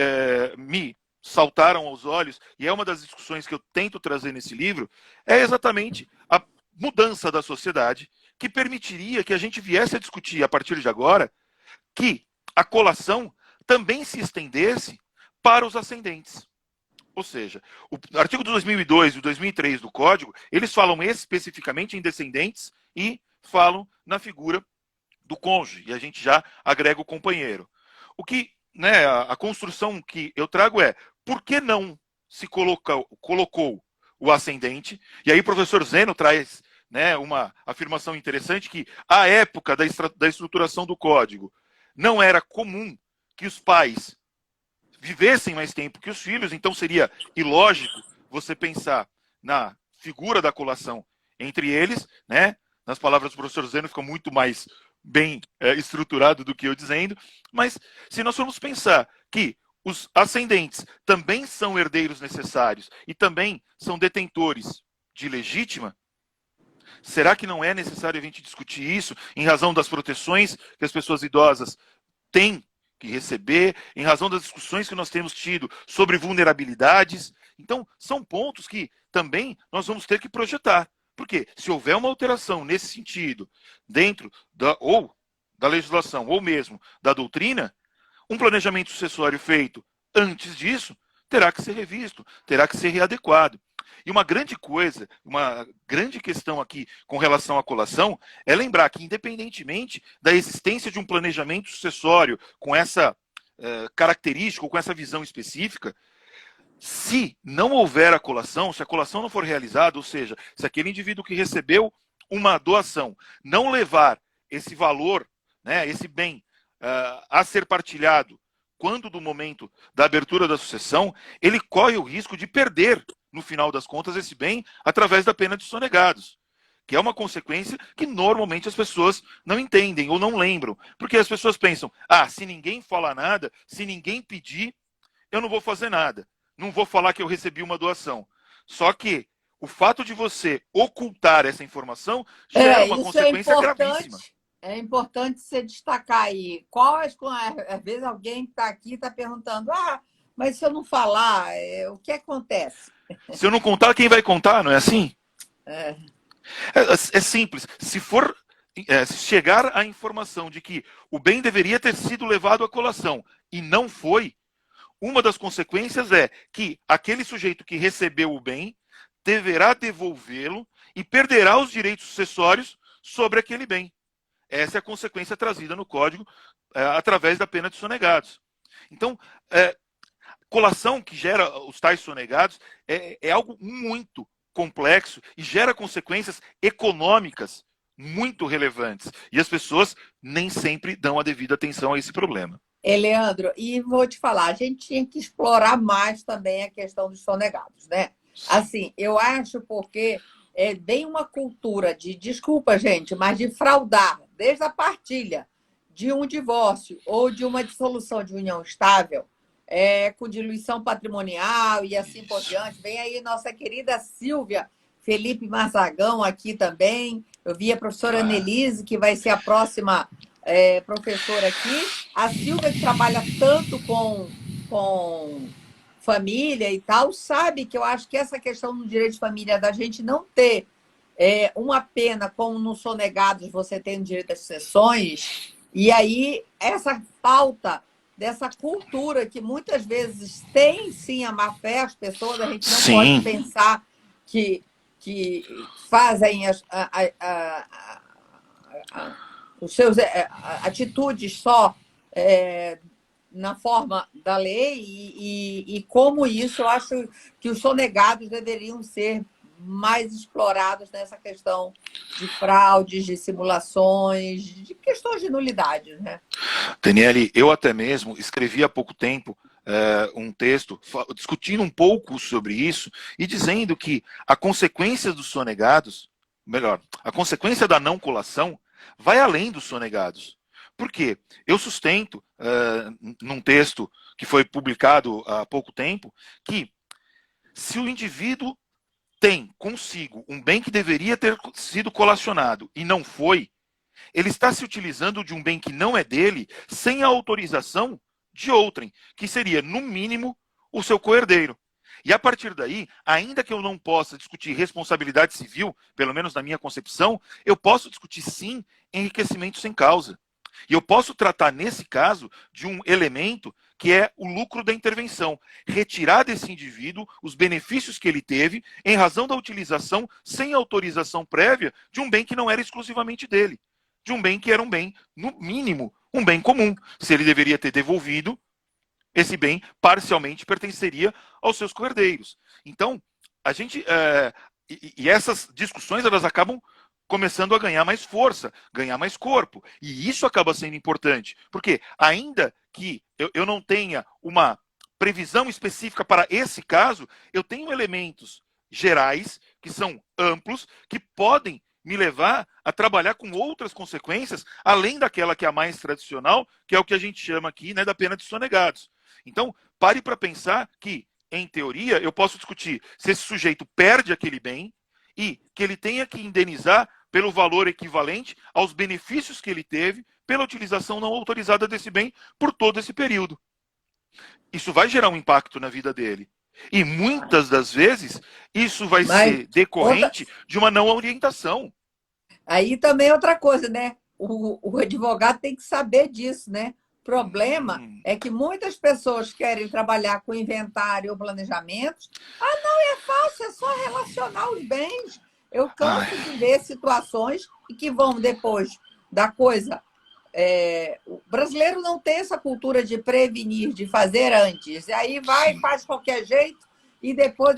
me saltaram aos olhos, e é uma das discussões que eu tento trazer nesse livro, é exatamente a mudança da sociedade que permitiria que a gente viesse a discutir, a partir de agora, que a colação também se estendesse para os ascendentes. Ou seja, o artigo 2002 e 2003 do Código, eles falam especificamente em descendentes e falam na figura do cônjuge, e a gente já agrega o companheiro. O que, né, a construção que eu trago é, por que não se colocou o ascendente? E aí o professor Zeno traz, né, uma afirmação interessante que, à época da estruturação do Código, não era comum que os pais vivessem mais tempo que os filhos, então seria ilógico você pensar na figura da colação entre eles, né? Nas palavras do professor Zeno fica muito mais bem estruturado do que eu dizendo, mas se nós formos pensar que os ascendentes também são herdeiros necessários e também são detentores de legítima, Será que não é necessário a gente discutir isso em razão das proteções que as pessoas idosas têm que receber, em razão das discussões que nós temos tido sobre vulnerabilidades? Então, são pontos que também nós vamos ter que projetar. Porque se houver uma alteração nesse sentido, dentro da legislação, ou mesmo da doutrina, um planejamento sucessório feito antes disso terá que ser revisto, terá que ser readequado. E uma grande coisa, uma grande questão aqui com relação à colação é lembrar que, independentemente da existência de um planejamento sucessório com essa característica ou com essa visão específica, se não houver a colação, se a colação não for realizada, ou seja, se aquele indivíduo que recebeu uma doação não levar esse valor, né, esse bem a ser partilhado quando do momento da abertura da sucessão, ele corre o risco de perder, no final das contas, esse bem através da pena de sonegados, que é uma consequência que normalmente as pessoas não entendem ou não lembram, porque as pessoas pensam, se ninguém falar nada, se ninguém pedir, eu não vou fazer nada, não vou falar que eu recebi uma doação. Só que o fato de você ocultar essa informação gera uma consequência gravíssima. É importante você destacar aí. Às vezes alguém que está aqui está perguntando, mas se eu não falar, o que acontece? Se eu não contar, quem vai contar, não é assim? É simples. Se chegar a informação de que o bem deveria ter sido levado à colação e não foi, uma das consequências é que aquele sujeito que recebeu o bem deverá devolvê-lo e perderá os direitos sucessórios sobre aquele bem. Essa é a consequência trazida no Código através da pena de sonegados. Então, colação que gera os tais sonegados é algo muito complexo e gera consequências econômicas muito relevantes. E as pessoas nem sempre dão a devida atenção a esse problema. Leandro, e vou te falar, a gente tinha que explorar mais também a questão dos sonegados, né? Assim, eu acho porque é bem uma cultura de, desculpa, gente, mas de fraudar, desde a partilha de um divórcio ou de uma dissolução de união estável, com diluição patrimonial e assim por diante. Vem aí nossa querida Silvia Felipe Marzagão aqui também. Eu vi a professora Annelise, que vai ser a próxima professora aqui. A Silvia, que trabalha tanto com família e tal, sabe que eu acho que essa questão do direito de família, da gente não ter uma pena como no sonegados você tem o direito às sucessões, e aí essa falta dessa cultura que muitas vezes tem sim a má-fé, as pessoas, a gente não pode pensar que fazem os seus atitudes só na forma da lei e como isso eu acho que os sonegados deveriam ser mais explorados nessa questão de fraudes, de simulações, de questões de nulidade, né? Daniele, eu até mesmo escrevi há pouco tempo um texto discutindo um pouco sobre isso e dizendo que a consequência dos sonegados, melhor, a consequência da não colação vai além dos sonegados. Por quê? Eu sustento, num texto que foi publicado há pouco tempo, que se o indivíduo tem consigo um bem que deveria ter sido colacionado e não foi, ele está se utilizando de um bem que não é dele sem a autorização de outrem, que seria, no mínimo, o seu coerdeiro. E a partir daí, ainda que eu não possa discutir responsabilidade civil, pelo menos na minha concepção, eu posso discutir sim enriquecimento sem causa. E eu posso tratar, nesse caso, de um elemento que é o lucro da intervenção. Retirar desse indivíduo os benefícios que ele teve em razão da utilização sem autorização prévia de um bem que não era exclusivamente dele. De um bem que era um bem, no mínimo, um bem comum. Se ele deveria ter devolvido, esse bem parcialmente pertenceria aos seus coerdeiros. Então, a gente... e essas discussões, elas acabam começando a ganhar mais força, ganhar mais corpo. E isso acaba sendo importante. Porque ainda que eu não tenha uma previsão específica para esse caso, eu tenho elementos gerais, que são amplos, que podem me levar a trabalhar com outras consequências, além daquela que é a mais tradicional, que é o que a gente chama aqui, né, da pena de sonegados. Então, pare para pensar que, em teoria, eu posso discutir se esse sujeito perde aquele bem e que ele tenha que indenizar pelo valor equivalente aos benefícios que ele teve pela utilização não autorizada desse bem por todo esse período. Isso vai gerar um impacto na vida dele. E muitas das vezes, isso vai ser decorrente de uma não orientação. Aí também é outra coisa, né? O advogado tem que saber disso, né? O problema é que muitas pessoas querem trabalhar com inventário ou planejamento. Ah, não, é fácil, é só relacionar os bens. Eu canso de ver situações que vão depois da coisa. O brasileiro não tem essa cultura de prevenir, de fazer antes. E aí vai, faz qualquer jeito e depois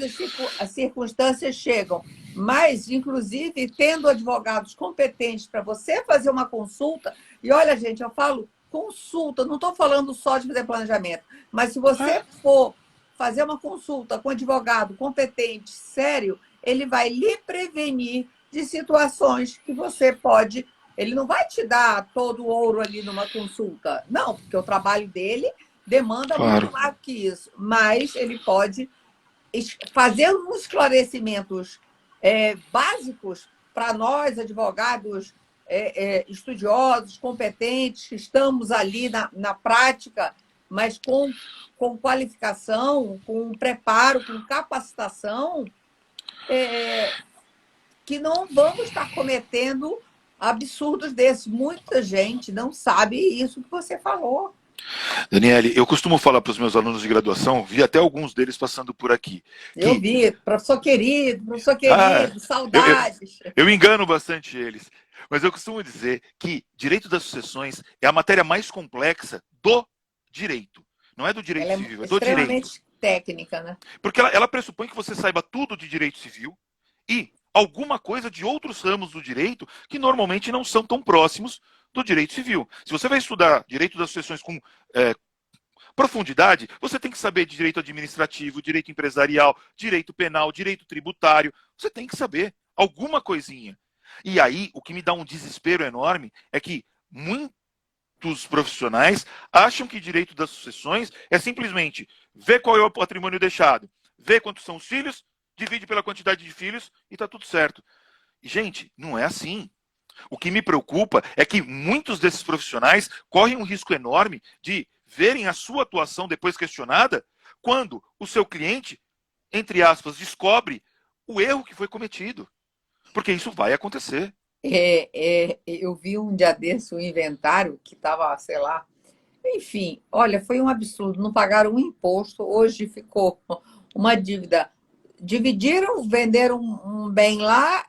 as circunstâncias chegam. Mas, inclusive, tendo advogados competentes para você fazer uma consulta, e olha, gente, eu falo consulta, não estou falando só de fazer planejamento, mas se você for fazer uma consulta com um advogado competente, sério, ele vai lhe prevenir de situações que você pode. Ele não vai te dar todo o ouro ali numa consulta, não, porque o trabalho dele demanda muito mais que isso, mas ele pode fazer uns esclarecimentos básicos para nós, advogados estudiosos, competentes, que estamos ali na prática, mas com qualificação, com preparo, com capacitação, que não vamos estar cometendo absurdos desses. Muita gente não sabe isso que você falou. Daniele, eu costumo falar para os meus alunos de graduação, vi até alguns deles passando por aqui. Eu vi, professor querido, saudades. Eu engano bastante eles, mas eu costumo dizer que direito das sucessões é a matéria mais complexa do direito. Não é do direito civil, é do direito. Extremamente técnica, né? Porque ela pressupõe que você saiba tudo de direito civil e alguma coisa de outros ramos do direito que normalmente não são tão próximos do direito civil. Se você vai estudar direito das sucessões com profundidade, você tem que saber de direito administrativo, direito empresarial, direito penal, direito tributário. Você tem que saber alguma coisinha. E aí, o que me dá um desespero enorme é que muitos profissionais acham que direito das sucessões é simplesmente ver qual é o patrimônio deixado, ver quantos são os filhos, divide pela quantidade de filhos e está tudo certo. Gente, não é assim. O que me preocupa é que muitos desses profissionais correm um risco enorme de verem a sua atuação depois questionada quando o seu cliente, entre aspas, descobre o erro que foi cometido. Porque isso vai acontecer. Eu vi um dia desse um inventário que estava, sei lá, enfim, olha, foi um absurdo. Não pagaram um imposto, hoje ficou uma dívida. Dividiram, venderam um bem lá,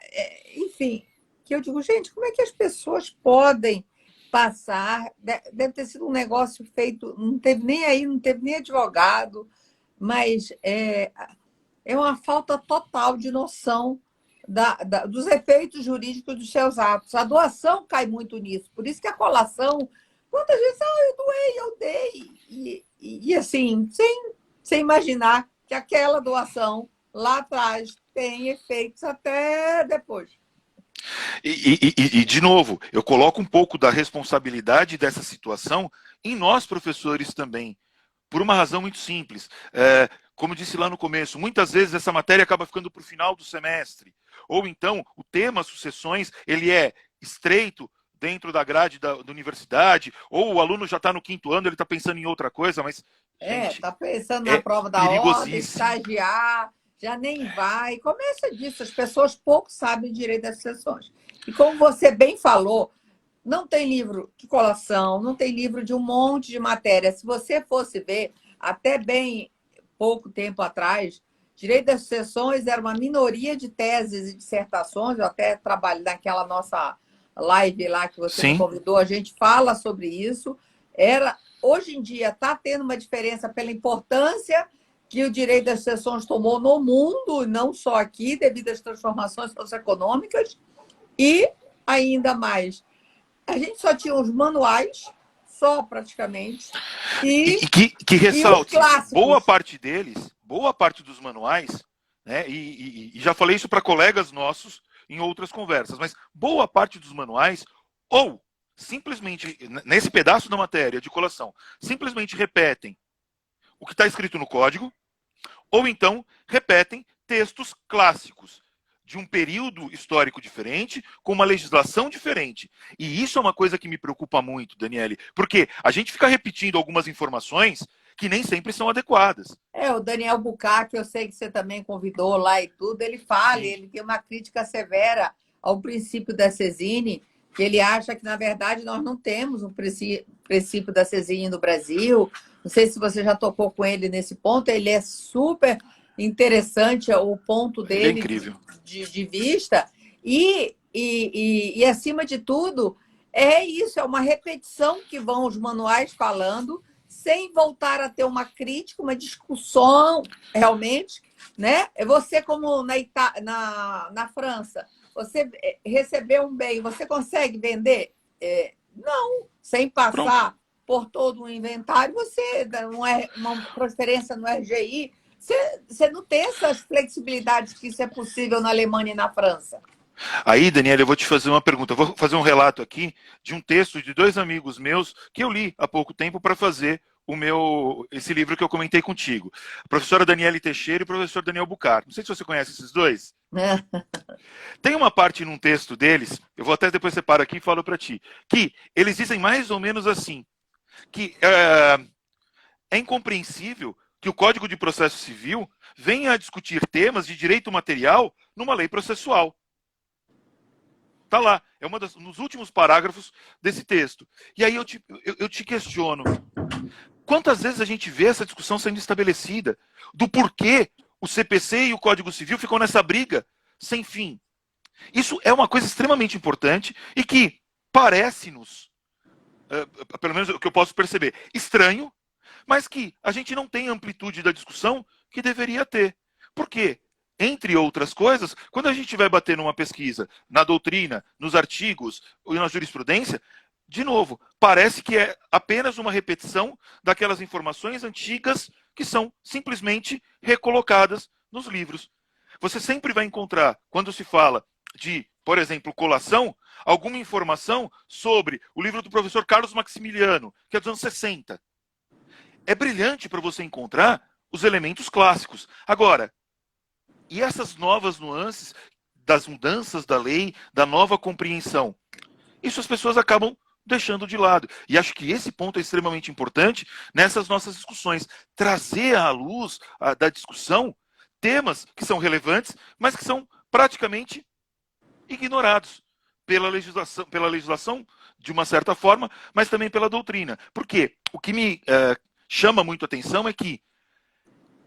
enfim, que eu digo, gente, como é que as pessoas podem passar? Deve ter sido um negócio feito, não teve nem aí, não teve nem advogado, mas é uma falta total de noção dos efeitos jurídicos dos seus atos. A doação cai muito nisso, por isso que a colação, quantas vezes, eu doei, eu dei, e assim, sem imaginar que aquela doação lá atrás tem efeitos até depois. E, de novo, eu coloco um pouco da responsabilidade dessa situação em nós, professores, também, por uma razão muito simples. Como disse lá no começo, muitas vezes essa matéria acaba ficando para o final do semestre. Ou então, o tema sucessões, ele é estreito dentro da grade da universidade, ou o aluno já está no 5º ano, ele está pensando em outra coisa, mas... Está pensando na prova da ordem, estagiar, já nem vai. Começa disso, as pessoas pouco sabem direito das sucessões. E como você bem falou, não tem livro de colação, não tem livro de um monte de matéria. Se você fosse ver, até bem pouco tempo atrás, direito das sucessões era uma minoria de teses e dissertações. Eu até trabalho naquela nossa live lá que você me convidou, a gente fala sobre isso. Hoje em dia está tendo uma diferença pela importância que o direito das sucessões tomou no mundo, não só aqui, devido às transformações socioeconômicas, e ainda mais. A gente só tinha os manuais, só praticamente, que ressalte, boa parte deles, boa parte dos manuais, né, e já falei isso para colegas nossos em outras conversas, mas boa parte dos manuais, ou simplesmente, nesse pedaço da matéria de colação, simplesmente repetem o que está escrito no código, ou então repetem textos clássicos de um período histórico diferente, com uma legislação diferente. E isso é uma coisa que me preocupa muito, Daniele, porque a gente fica repetindo algumas informações que nem sempre são adequadas. O Daniel Bucaque, eu sei que você também convidou lá e tudo, ele fala, Sim. ele tem uma crítica severa ao princípio da Cesine, que ele acha que, na verdade, nós não temos um princípio da Cesine no Brasil. Não sei se você já tocou com ele nesse ponto, ele é super interessante o ponto Ele é dele incrível. de vista. E, acima de tudo, é isso, é uma repetição que vão os manuais falando, sem voltar a ter uma crítica, uma discussão realmente, né? Você, como na França, você recebeu um bem, você consegue vender? Não, sem passar Pronto. por todo um inventário, você não é uma transferência no RGI, você não tem essas flexibilidades que isso é possível na Alemanha e na França. Aí, Daniela, eu vou te fazer uma pergunta. Eu vou fazer um relato aqui de um texto de 2 amigos meus que eu li há pouco tempo para fazer esse livro que eu comentei contigo. A professora Daniele Teixeira e o professor Daniel Bucar. Não sei se você conhece esses dois. Tem uma parte num texto deles, eu vou até depois separar aqui e falo para ti, que eles dizem mais ou menos assim, que é incompreensível que o Código de Processo Civil venha a discutir temas de direito material numa lei processual. Está lá, é nos últimos parágrafos desse texto. E aí eu te questiono, quantas vezes a gente vê essa discussão sendo estabelecida do porquê o CPC e o Código Civil ficam nessa briga sem fim? Isso é uma coisa extremamente importante e que parece-nos, pelo menos o que eu posso perceber, estranho, mas que a gente não tem a amplitude da discussão que deveria ter. Por quê? Entre outras coisas, quando a gente vai bater numa pesquisa, na doutrina, nos artigos e na jurisprudência, de novo, parece que é apenas uma repetição daquelas informações antigas que são simplesmente recolocadas nos livros. Você sempre vai encontrar, quando se fala de, por exemplo, colação, alguma informação sobre o livro do professor Carlos Maximiliano, que é dos anos 60. É brilhante para você encontrar os elementos clássicos. Agora, e essas novas nuances das mudanças da lei, da nova compreensão? Isso as pessoas acabam deixando de lado. E acho que esse ponto é extremamente importante nessas nossas discussões. Trazer à luz da discussão temas que são relevantes, mas que são praticamente ignorados pela legislação de uma certa forma, mas também pela doutrina. Porque o que me chama muito a atenção é que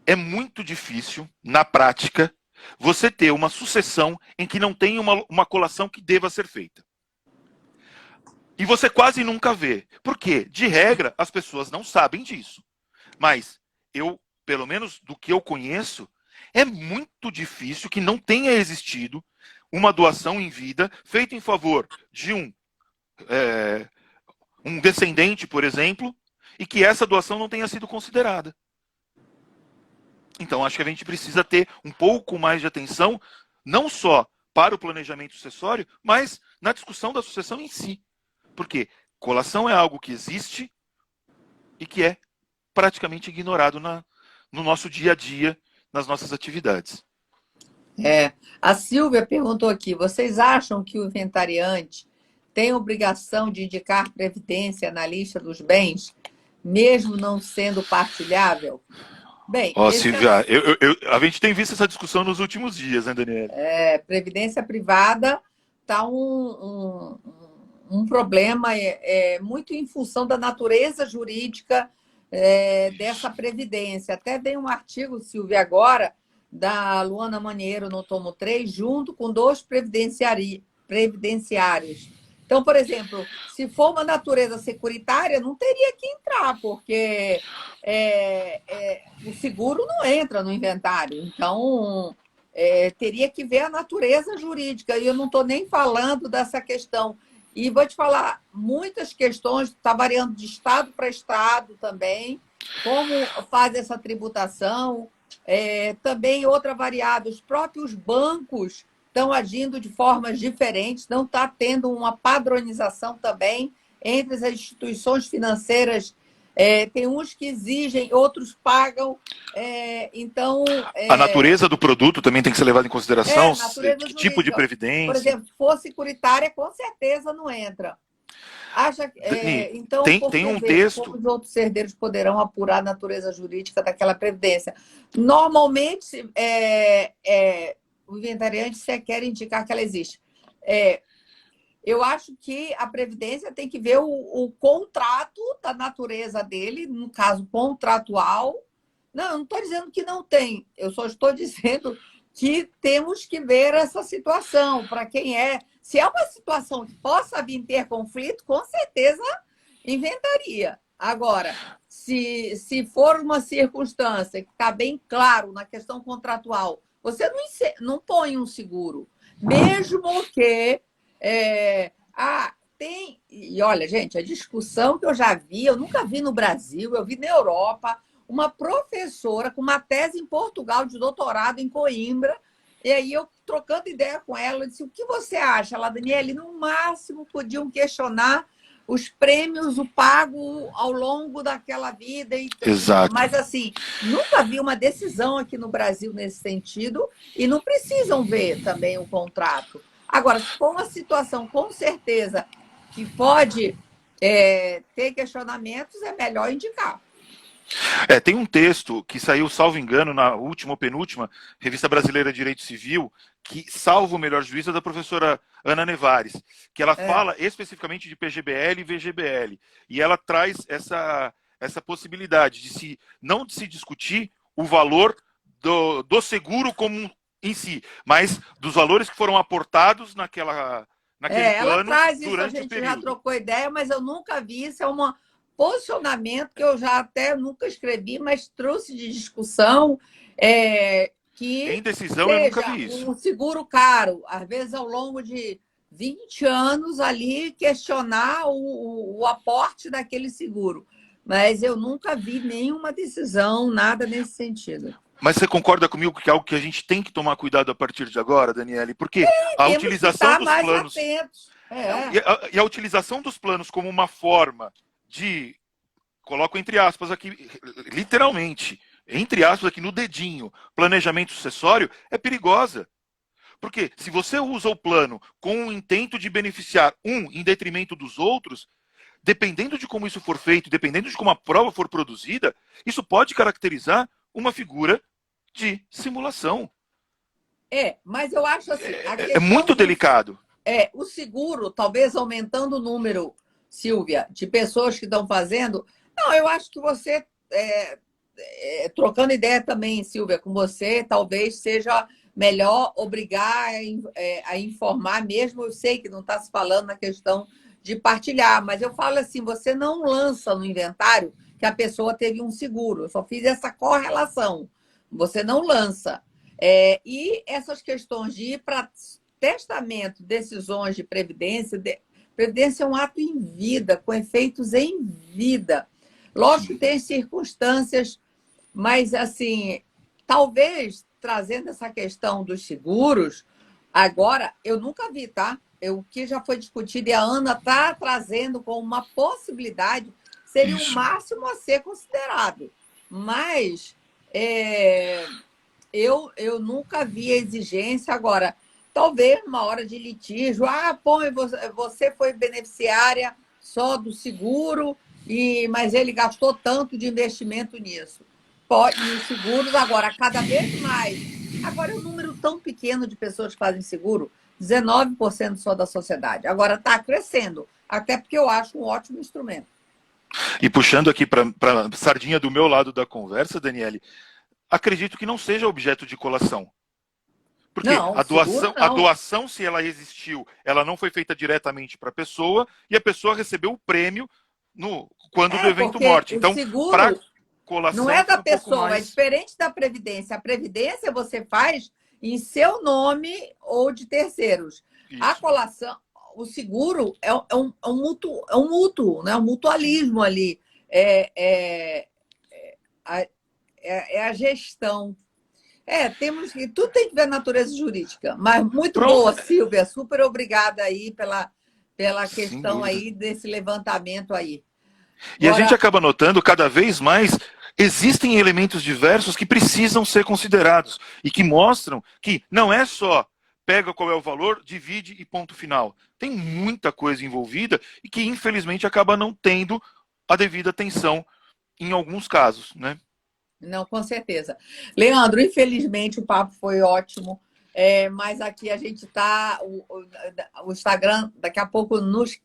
é muito difícil, na prática, você ter uma sucessão em que não tem uma colação que deva ser feita. E você quase nunca vê. Por quê? De regra, as pessoas não sabem disso. Mas eu, pelo menos do que eu conheço, é muito difícil que não tenha existido uma doação em vida feita em favor de um descendente, por exemplo, e que essa doação não tenha sido considerada. Então, acho que a gente precisa ter um pouco mais de atenção, não só para o planejamento sucessório, mas na discussão da sucessão em si. Porque colação é algo que existe e que é praticamente ignorado no nosso dia a dia, nas nossas atividades. A Silvia perguntou aqui, vocês acham que o inventariante tem obrigação de indicar previdência na lista dos bens, mesmo não sendo partilhável? Bem, Silvia, a gente tem visto essa discussão nos últimos dias, né, Daniela? Previdência privada está um problema muito em função da natureza jurídica dessa previdência. Até veio um artigo, Silvia, agora, da Luana Maniero, no tomo 3, junto com 2 previdenciários. Então, por exemplo, se for uma natureza securitária, não teria que entrar, porque o seguro não entra no inventário. Então, teria que ver a natureza jurídica. E eu não estou nem falando dessa questão. E vou te falar, muitas questões, está variando de estado para estado também, como faz essa tributação. Também outra variável, os próprios bancos estão agindo de formas diferentes, não está tendo uma padronização também entre as instituições financeiras Tem uns que exigem, outros pagam. Então, A natureza do produto também tem que ser levada em consideração? Natureza Que tipo de jurídica. Por previdência? exemplo, se for securitária, com certeza não entra. Dani, Então, por tem que um ver como texto. os outros herdeiros poderão apurar a natureza jurídica daquela previdência? Normalmente, o inventariante se quer indicar que ela existe. Eu acho que a previdência tem que ver o contrato da natureza dele, no caso contratual. Não, eu não estou dizendo que não tem, eu só estou dizendo que temos que ver essa situação para quem é. Se é uma situação que possa vir ter conflito, com certeza inventaria. Agora, se for uma circunstância que está bem claro na questão contratual, você não põe um seguro, mesmo que tem. E olha, gente, a discussão que eu já vi, eu nunca vi no Brasil, eu vi na Europa, uma professora com uma tese em Portugal de doutorado em Coimbra, e aí eu trocando ideia com ela, eu disse: o que você acha? Ela, Daniele, no máximo podiam questionar os prêmios, o pago ao longo daquela vida. Exato. Mas, assim, nunca vi uma decisão aqui no Brasil nesse sentido e não precisam ver também o contrato. Agora, se for uma situação, com certeza, que pode ter questionamentos, é melhor indicar. Tem um texto que saiu, salvo engano, na última ou penúltima Revista Brasileira de Direito Civil, que, salvo o melhor juízo, é da professora Ana Nevares, que ela fala especificamente de PGBL e VGBL. E ela traz essa possibilidade de não de se discutir o valor do seguro como em si, mas dos valores que foram aportados naquele ela plano traz isso, a durante o gente já período. trocou ideia, mas eu nunca vi. Isso é um posicionamento que eu já até nunca escrevi, mas trouxe de discussão que Em decisão, eu nunca seja vi isso. um seguro caro, às vezes ao longo de 20 anos ali, questionar o aporte daquele seguro. Mas eu nunca vi nenhuma decisão, nada nesse sentido. Mas você concorda comigo que é algo que a gente tem que tomar cuidado a partir de agora, Daniele? Porque a Temos que utilização estar dos mais planos. atentos. E a utilização dos planos como uma forma de. Coloco entre aspas aqui, literalmente, entre aspas aqui no dedinho, planejamento sucessório, é perigosa. Porque se você usa o plano com o intento de beneficiar um em detrimento dos outros, dependendo de como isso for feito, dependendo de como a prova for produzida, isso pode caracterizar uma figura de simulação. Mas eu acho assim, É muito delicado. O seguro, talvez aumentando o número, Silvia, de pessoas que estão fazendo. Não, eu acho que você, trocando ideia também, Silvia, com você, talvez seja melhor obrigar a informar mesmo. Eu sei que não está se falando na questão de partilhar, mas eu falo assim, você não lança no inventário que a pessoa teve um seguro. Eu só fiz essa correlação. Você não lança. E essas questões de ir para testamento, decisões de previdência. Previdência é um ato em vida, com efeitos em vida. Lógico que tem circunstâncias, mas, assim, talvez trazendo essa questão dos seguros, agora, eu nunca vi, tá? O que já foi discutido e a Ana está trazendo como uma possibilidade, seria o máximo a ser considerado. Mas eu nunca vi a exigência. Agora, talvez numa hora de litígio, você foi beneficiária só do seguro, mas ele gastou tanto de investimento nisso. Nos seguros, agora, cada vez mais. Agora é um número tão pequeno de pessoas que fazem seguro, 19% só da sociedade. Agora está crescendo, até porque eu acho um ótimo instrumento. E puxando aqui para a sardinha do meu lado da conversa, Daniele, acredito que não seja objeto de colação. Porque não, a doação, se ela existiu, ela não foi feita diretamente para a pessoa e a pessoa recebeu o prêmio quando do evento morte. Então, para colação, não é da pessoa, mais... é diferente da Previdência. A Previdência você faz em seu nome ou de terceiros. Isso. A colação, o seguro é um mútuo, né? Um mutualismo ali. É a gestão. Temos que. Tudo tem que ver a natureza jurídica. Mas muito boa, Silvia. Super obrigada aí pela questão aí desse levantamento aí. E a gente Agora, acaba notando cada vez mais existem elementos diversos que precisam ser considerados e que mostram que não é só pega qual é o valor, divide e ponto final. Tem muita coisa envolvida e que infelizmente acaba não tendo a devida atenção em alguns casos, né? não, com certeza. Leandro, infelizmente o papo foi ótimo, mas aqui a gente está. O Instagram daqui a pouco nos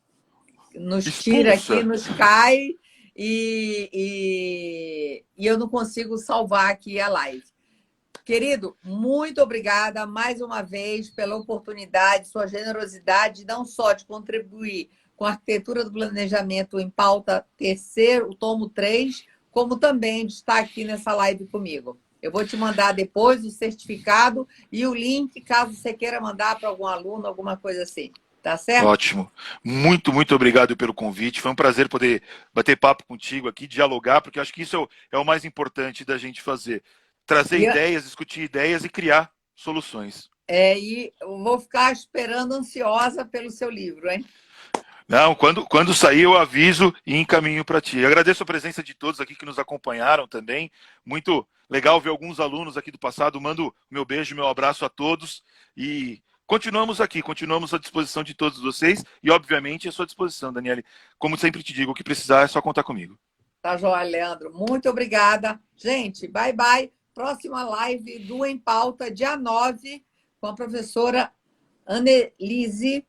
tira aqui, Expulsa. nos cai e eu não consigo salvar aqui a live. Querido, muito obrigada mais uma vez pela oportunidade, sua generosidade, não só de contribuir com a arquitetura do planejamento em pauta terceiro, o tomo 3, como também de estar aqui nessa live comigo. Eu vou te mandar depois o certificado e o link, caso você queira mandar para algum aluno, alguma coisa assim. Tá certo? Ótimo. Muito, muito obrigado pelo convite. Foi um prazer poder bater papo contigo aqui, dialogar, porque acho que isso é o mais importante da gente fazer. Trazer E, ideias, discutir ideias e criar soluções. e eu vou ficar esperando ansiosa pelo seu livro, hein? Não, quando sair eu aviso e encaminho para ti. Eu agradeço a presença de todos aqui que nos acompanharam também. Muito legal ver alguns alunos aqui do passado. Mando meu beijo, meu abraço a todos e continuamos aqui, continuamos à disposição de todos vocês e, obviamente, à sua disposição, Daniele. Como sempre te digo, o que precisar é só contar comigo. Tá joia, Leandro. Muito obrigada. Gente, bye, bye. Próxima live do Em Pauta, dia 9, com a professora Annelise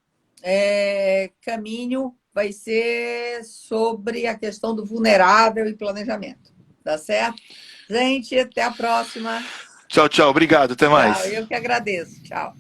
Caminho. Vai ser sobre a questão do vulnerável e planejamento. Tá certo? Gente, até a próxima. Tchau, tchau. Obrigado. Até Tchau. mais. Eu que agradeço. Tchau.